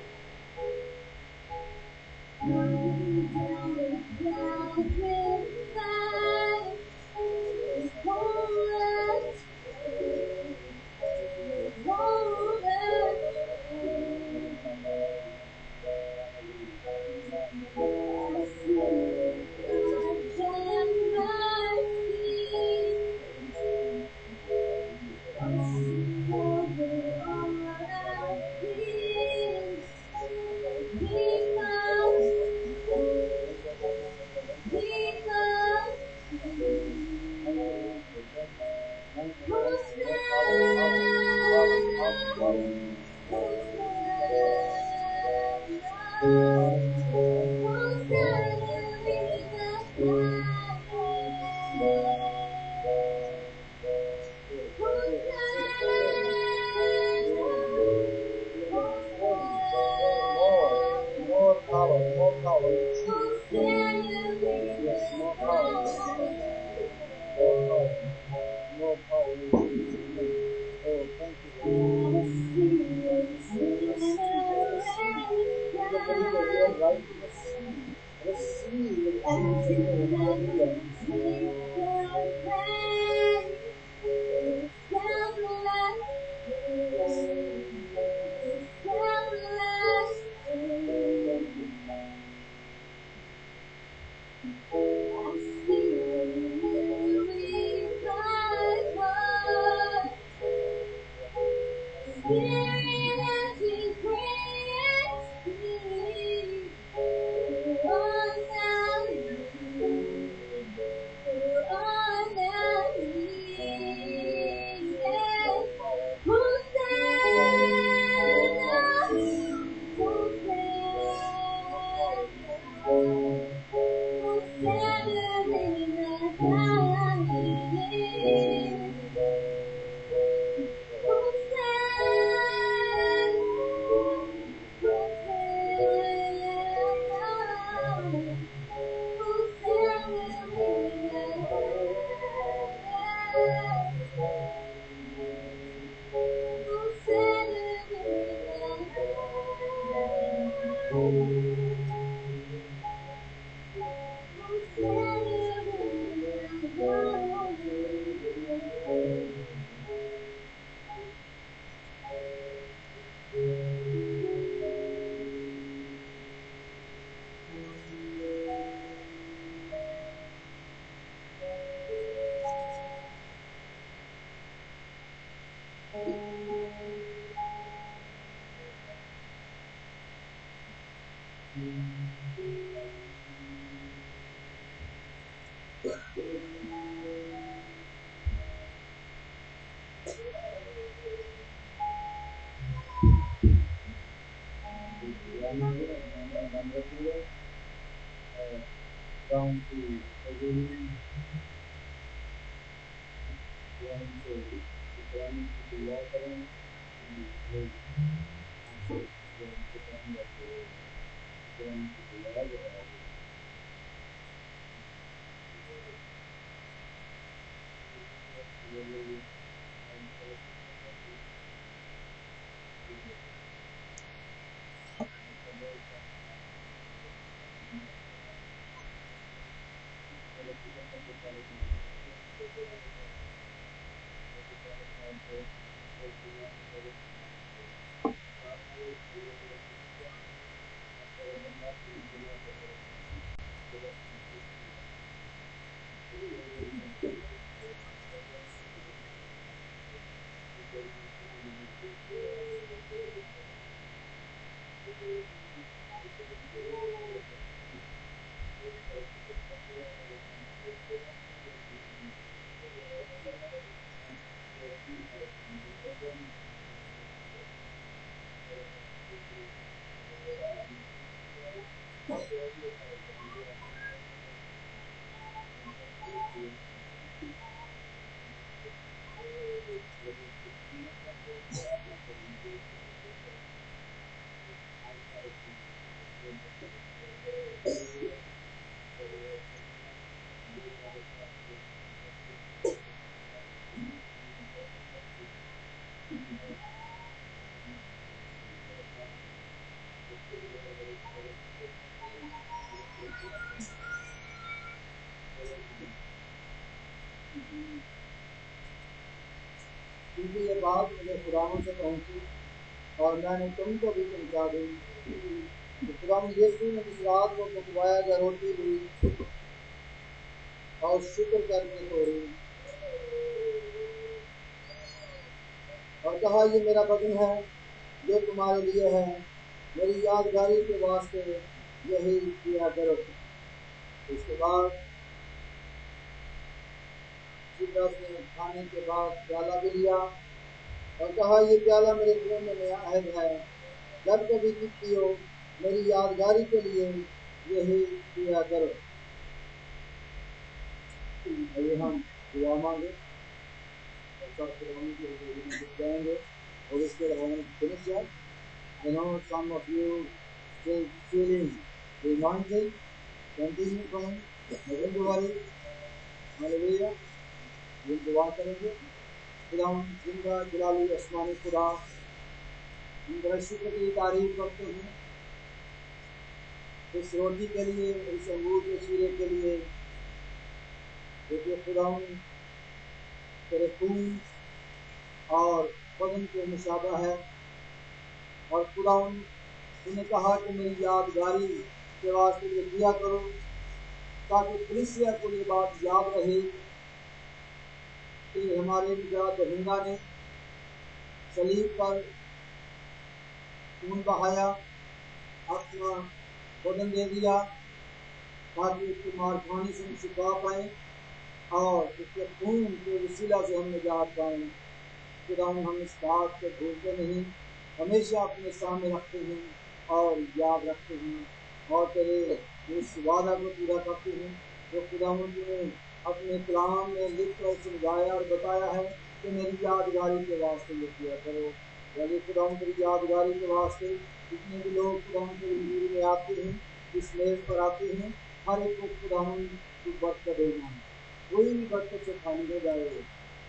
क्योंकि ये बात मुझे खुदावन से पहुंची और मैंने तुमको भी पहुंचा दी। तो खुदावन यीशु ने इस रात को पकवाया गया रोटी ली और शुक्र करके तोड़ी और कहा, ये मेरा बदन है जो तुम्हारे लिए है, मेरी यादगारी के वास्ते यही किया करो। इसके बाद ने खाने के बाद प्याला भी लिया और कहा, ये प्याला मेरे खून में नया अहद है, जब कभी पीती हो मेरी यादगारी के लिए यही किया करो। आइए हम दुआ मांगे जाएंगे और इसके बाद फिनिश जाए। I know some of you still feeling the anointing. Continue praying. Don't worry. Hallelujah. ये दुआ करेंगे खुदा जिंदा जलाली आसमानी खुदा, हम बड़े शुक्र की तारीफ करते हैं इस रोटी के लिए, इस अंगूर के शीरे के लिए, जो खुदा तेरे खून और बदन के मुशाबा है। और खुदा तूने कहा कि मेरी यादगारी के वास्ते ये किया करो, ताकि कलीसिया को ये बात याद रहे कि हमारे निजात दहिंदा ने सलीब पर खून बहाया, अपना बदन दे दिया, ताकि उसकी मारखानी से हम छिपा पाए और उसके खून के वसीला से हम निजात पाएँ। खुदा हम इस बात को भूलते नहीं, हमेशा अपने सामने रखते हैं और याद रखते हैं और तेरे उस वादा को पूरा करते हैं जो खुदा ने अपने कलाम में लिख कर समझाया और बताया है कि मेरी यादगारी के वास्ते ये किया करो। यदि खुदा तेरी यादगारी के वास्ते जितने भी लोग खुदा तेरी हजूरी में आते हैं, इस मेज पर आते हैं, हर एक को खुदा की बरकत देना है, कोई भी बरकत से खाली हो जाए।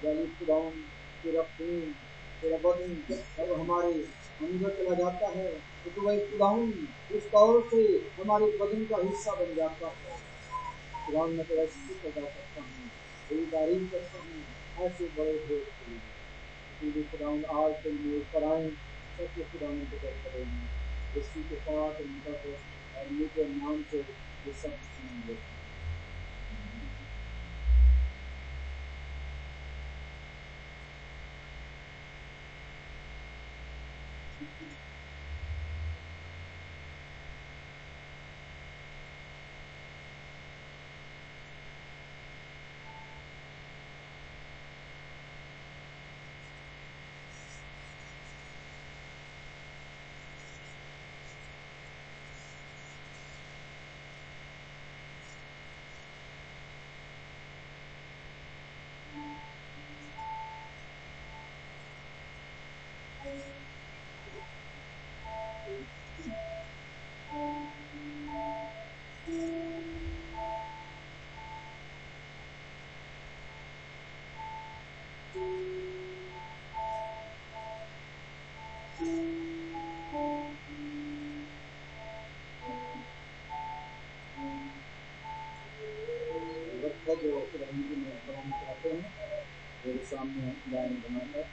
यदि खुदा तेरा खून तेरा बदन जब हमारे अंदर चला जाता है तो वही खुदा उस तौर से हमारे बदन का हिस्सा बन जाता है। खुदा मैं तेरा शुक्र अदा करता हूँ, तेरी तारीफ करता हूँ ऐसे बड़े भेद के लिए। इसलिए खुदा आज के लिए पर आए सबके खुदा में बदल करेंगे इसी के साथ मुकद्दस और मीठे नाम से ये सब सुनेंगे। जो रंगी में बनाना चाहते हैं मेरे सामने लाइन बनाकर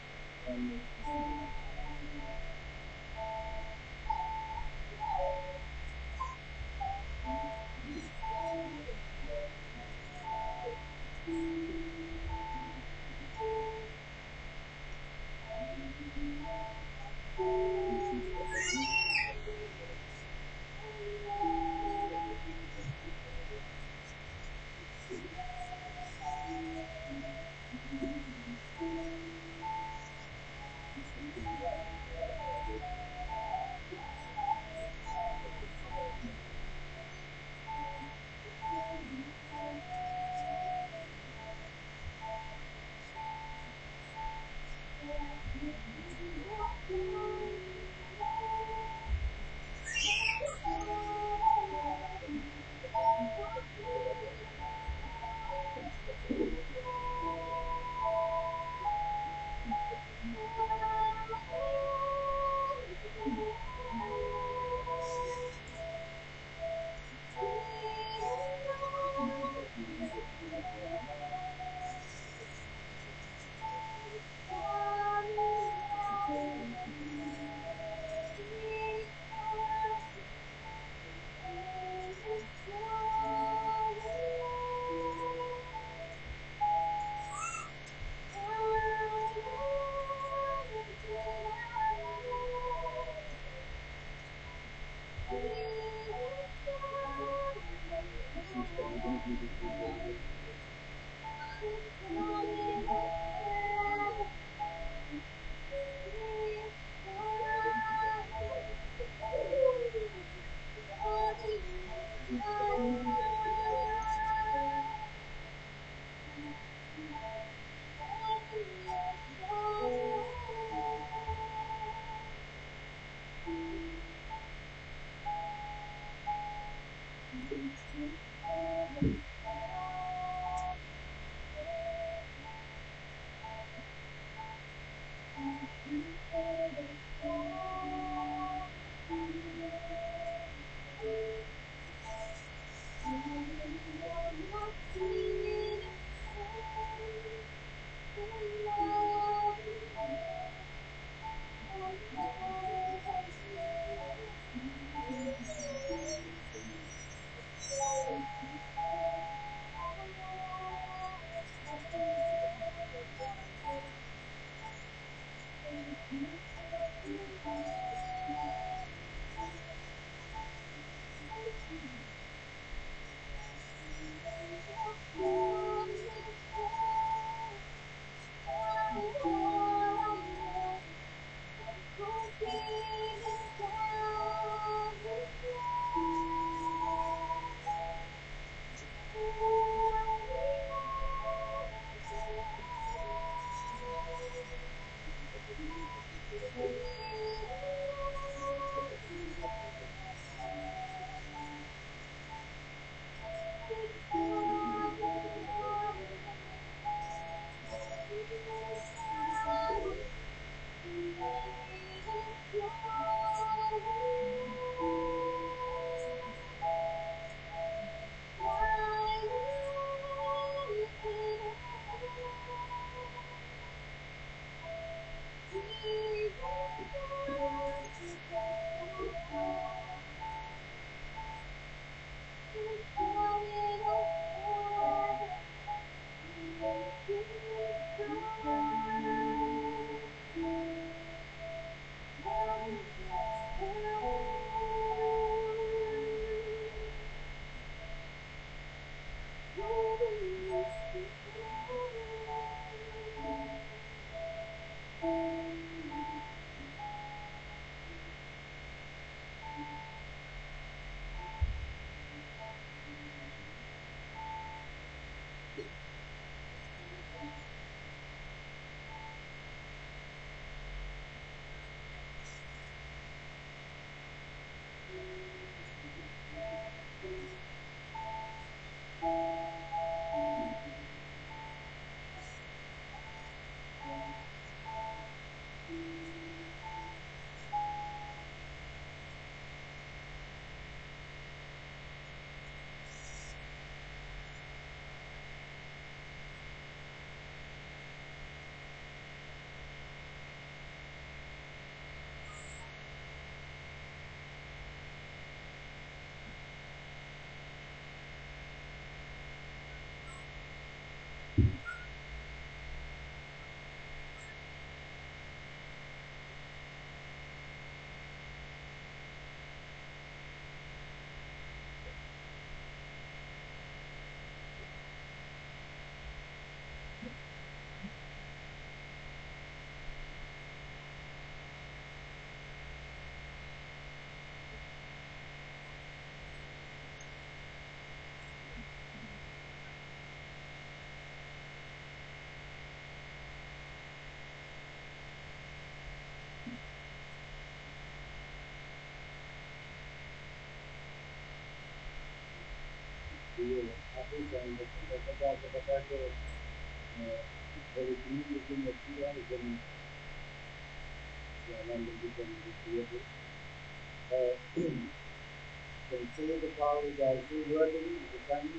Consider the power of God through working in the time,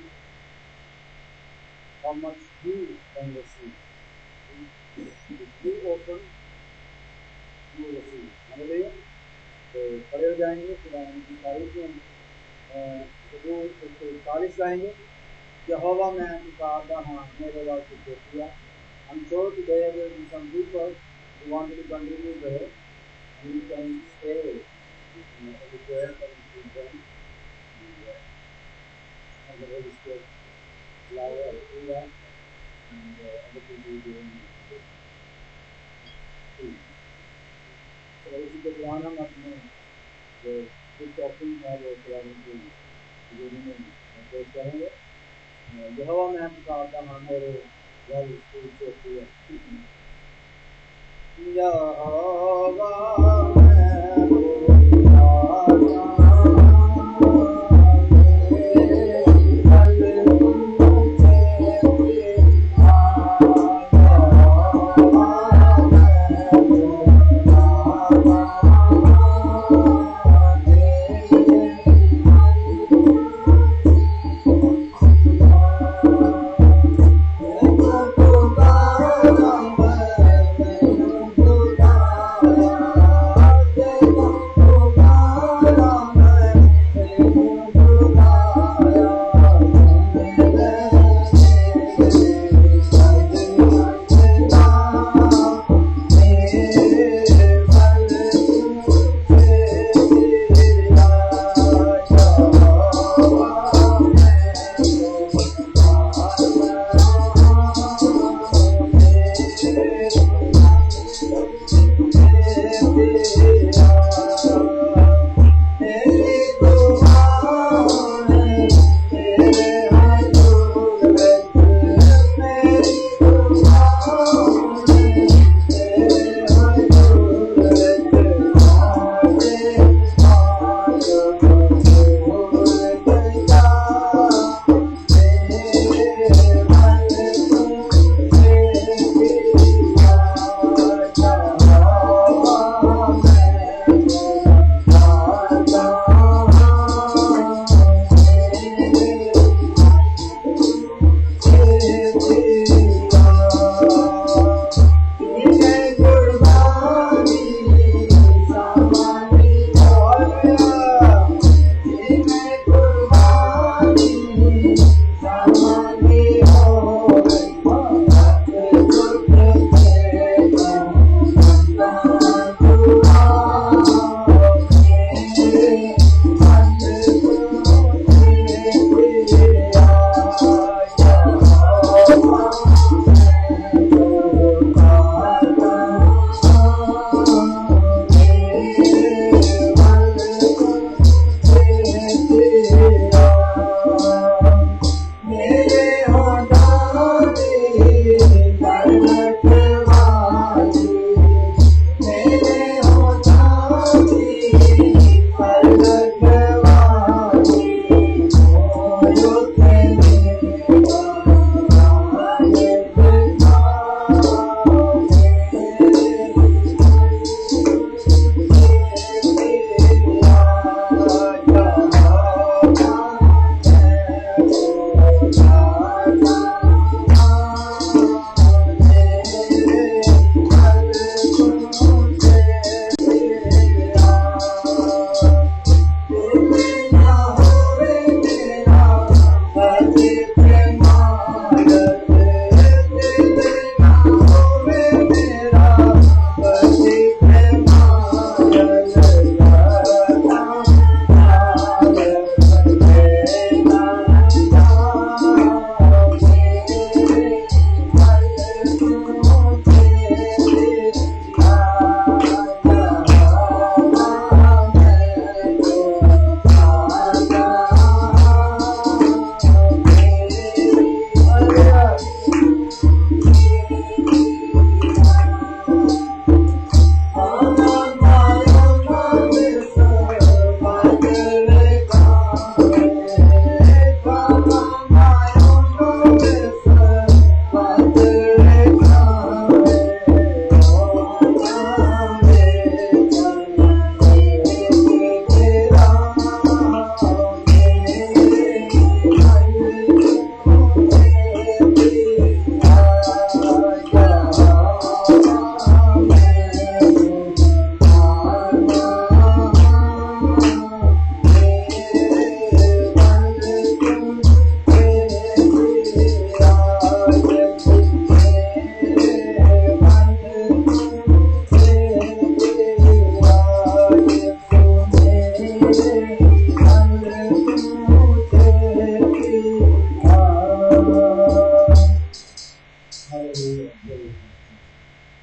how much you can receive. If you open, you will receive. Hallelujah. खड़े हो जाएंगे, फिर हम उनकी तारीफ में जरूर 141 गाएंगे. Jehovah मैं पुकारता हाँ मेरे लाल की बेटिया. I'm sure today there will be some people who want to continue there, and you can stay over there and join. And the Holy Spirit allow us to do that, and everything we do in so इसी के दौरान हम अपने जो कुछ topping है वो planning की beginning में पेश करेंगे. यहोवा मैं पुकारता हाँ मेरे लाल की बेटिया. यहोवा मैं पुकारता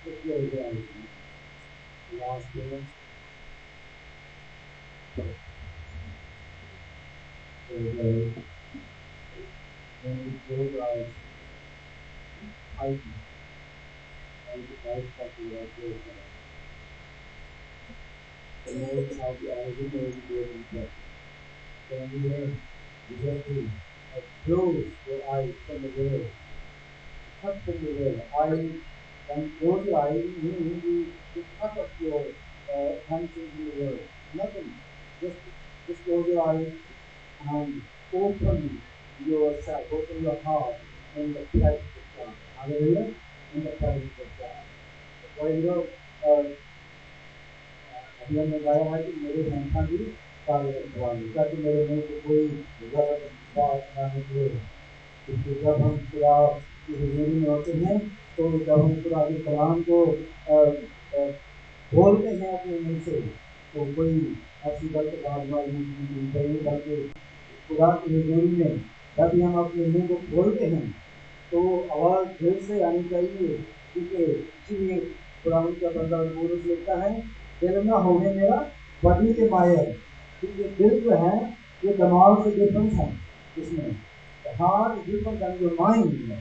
Just close your eyes. Last minute. When we close our eyes, I the eyes that we are closed. The Lord how the eyes will be closed in prayer. So when we learn, we have to close your eyes from the world. Cut from the world. Eyes, when you close your eyes, you cut off your attention from the world. Nothing. Just close your eyes and open yourself, open your heart in the presence of God. Hallelujah? In the presence of God. So you know, अभी हमने गाया है कि मेरे संख्या भी कार्य रखवाएंगे ताकि मेरे मुंह से कोई गलत बात ना निकले। क्योंकि जब हम खुदा की हुजूरी में होते हैं तो जब हम खुदा के कलाम को बोलते हैं अपने मुंह से तो कोई ऐसी गलत बात नहीं चाहिए। बल्कि खुदा की हुजूरी में जब भी हम अपने मुंह को खोलते हैं तो आवाज़ दिल से आनी चाहिए। क्योंकि इसीलिए खुदा का बंदा पौलुस लिखता है दिल में होने मेरा बड़ी के मायर। क्योंकि दिल जो है ये दिमाग से डिफरेंस है। इसमें heart is different than your mind.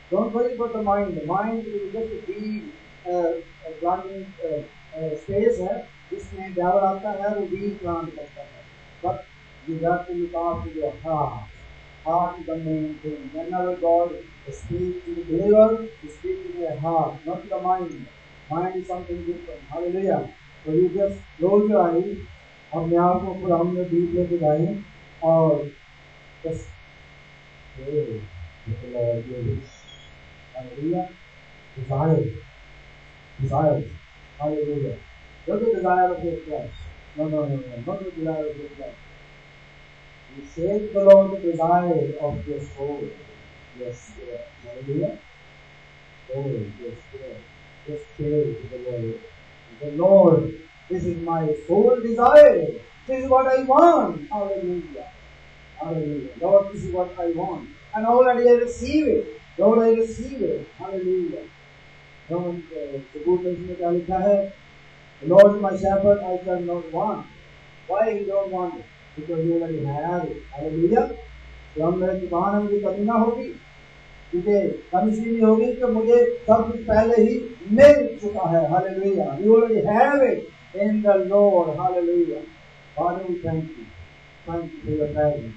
Don't worry about the mind. The mind is just a planting space है जिसमें डेवल आता है वो बीज प्लांट करता है। But you have to look after your heart. Heart is the main thing. Whenever God speaks to the believer, He speaks to their heart, not the mind. Mind is something different. Hallelujah. So you just close your eyes. अपने आप को पूरा हमने deep लेके जाएं और just pray with the Lord your wish. Hallelujah. Desires. Hallelujah. Not the desire of your flesh. No. Not the desire of your flesh. You say to the Lord the desire of your soul. Your spirit. Hallelujah. Soul, your spirit. Just say to the Lord. The Lord, this is my soul desire. This is what I want. Hallelujah. Hallelujah. Lord, this is what I want. And already I receive it. Lord, I receive it. Hallelujah. Don't support me the Lord is my shepherd, I shall not want. Why you don't want it? Because you already have it. Hallelujah. तो हम मेरे दुकान में मुझे कमी ना होगी क्योंकि कमी इसलिए नहीं होगी कि मुझे सब कुछ पहले ही मिल चुका है। Hallelujah. You already have it in the Lord. Hallelujah. Father, we thank you. Thank you for your presence.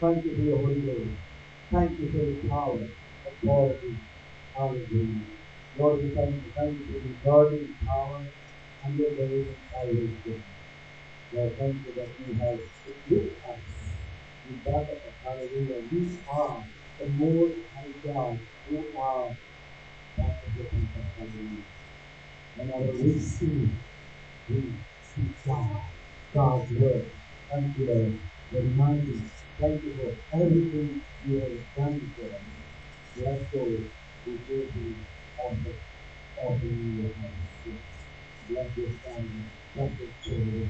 Thank you for your Holy Ghost. Thank you for your power, authority. Hallelujah. Lord, we thank you. Thank you for your guarding power and your grace and salvation. Lord, thank you that you have equipped us. You back us. Hallelujah. We are the Most High God who are back of your people. Hallelujah. Whenever we see God's word. Thank you, Lord. Remind us. Thank you for everything you have done for us. Bless those who give you offering your hands. Bless your family. Bless your children.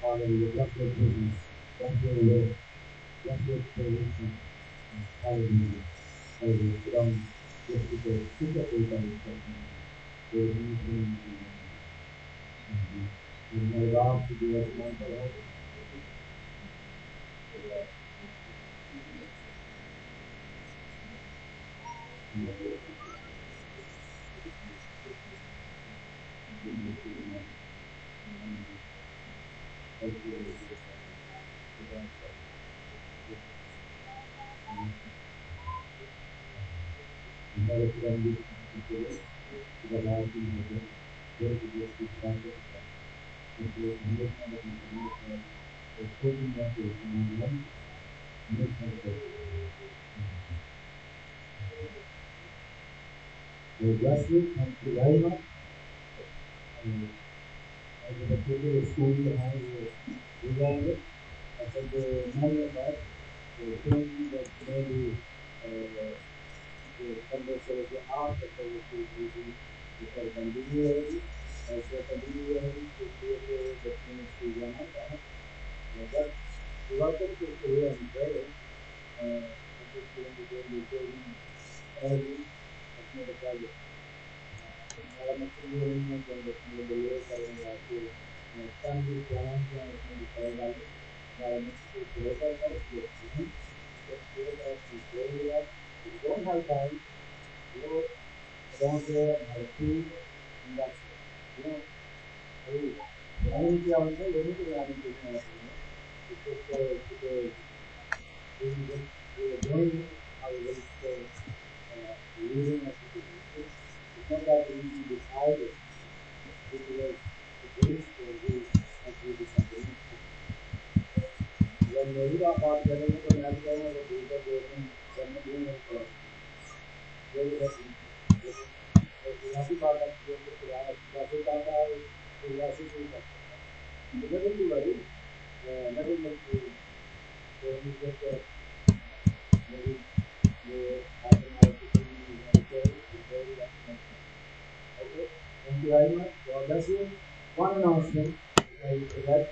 Hallelujah. Bless your business. Bless your work. Bless your provision. Hallelujah. Hallelujah. From just because super faith on the person. There is anything in my love to do as one for all. Bless you. Thank you very much. The particular school that I was involved with, I said many of us were thinking that maybe the conversation after the TV because continually, as a continually, the ministry one of that. But welcome to prayer and prayer. I'm just going to go early. That's not a problem. don't have time, you don't care, have food, and that's it. I mean, if you are also limited, I mean, because we are doing our reading as it is. It's not that we decided it was against we as we decided. When we read about the American or the Buddha government, doing it for very happy part of the Tata is never to worry, never to maybe you have an okay. Thank you very much. God bless you. One announcement I forgot.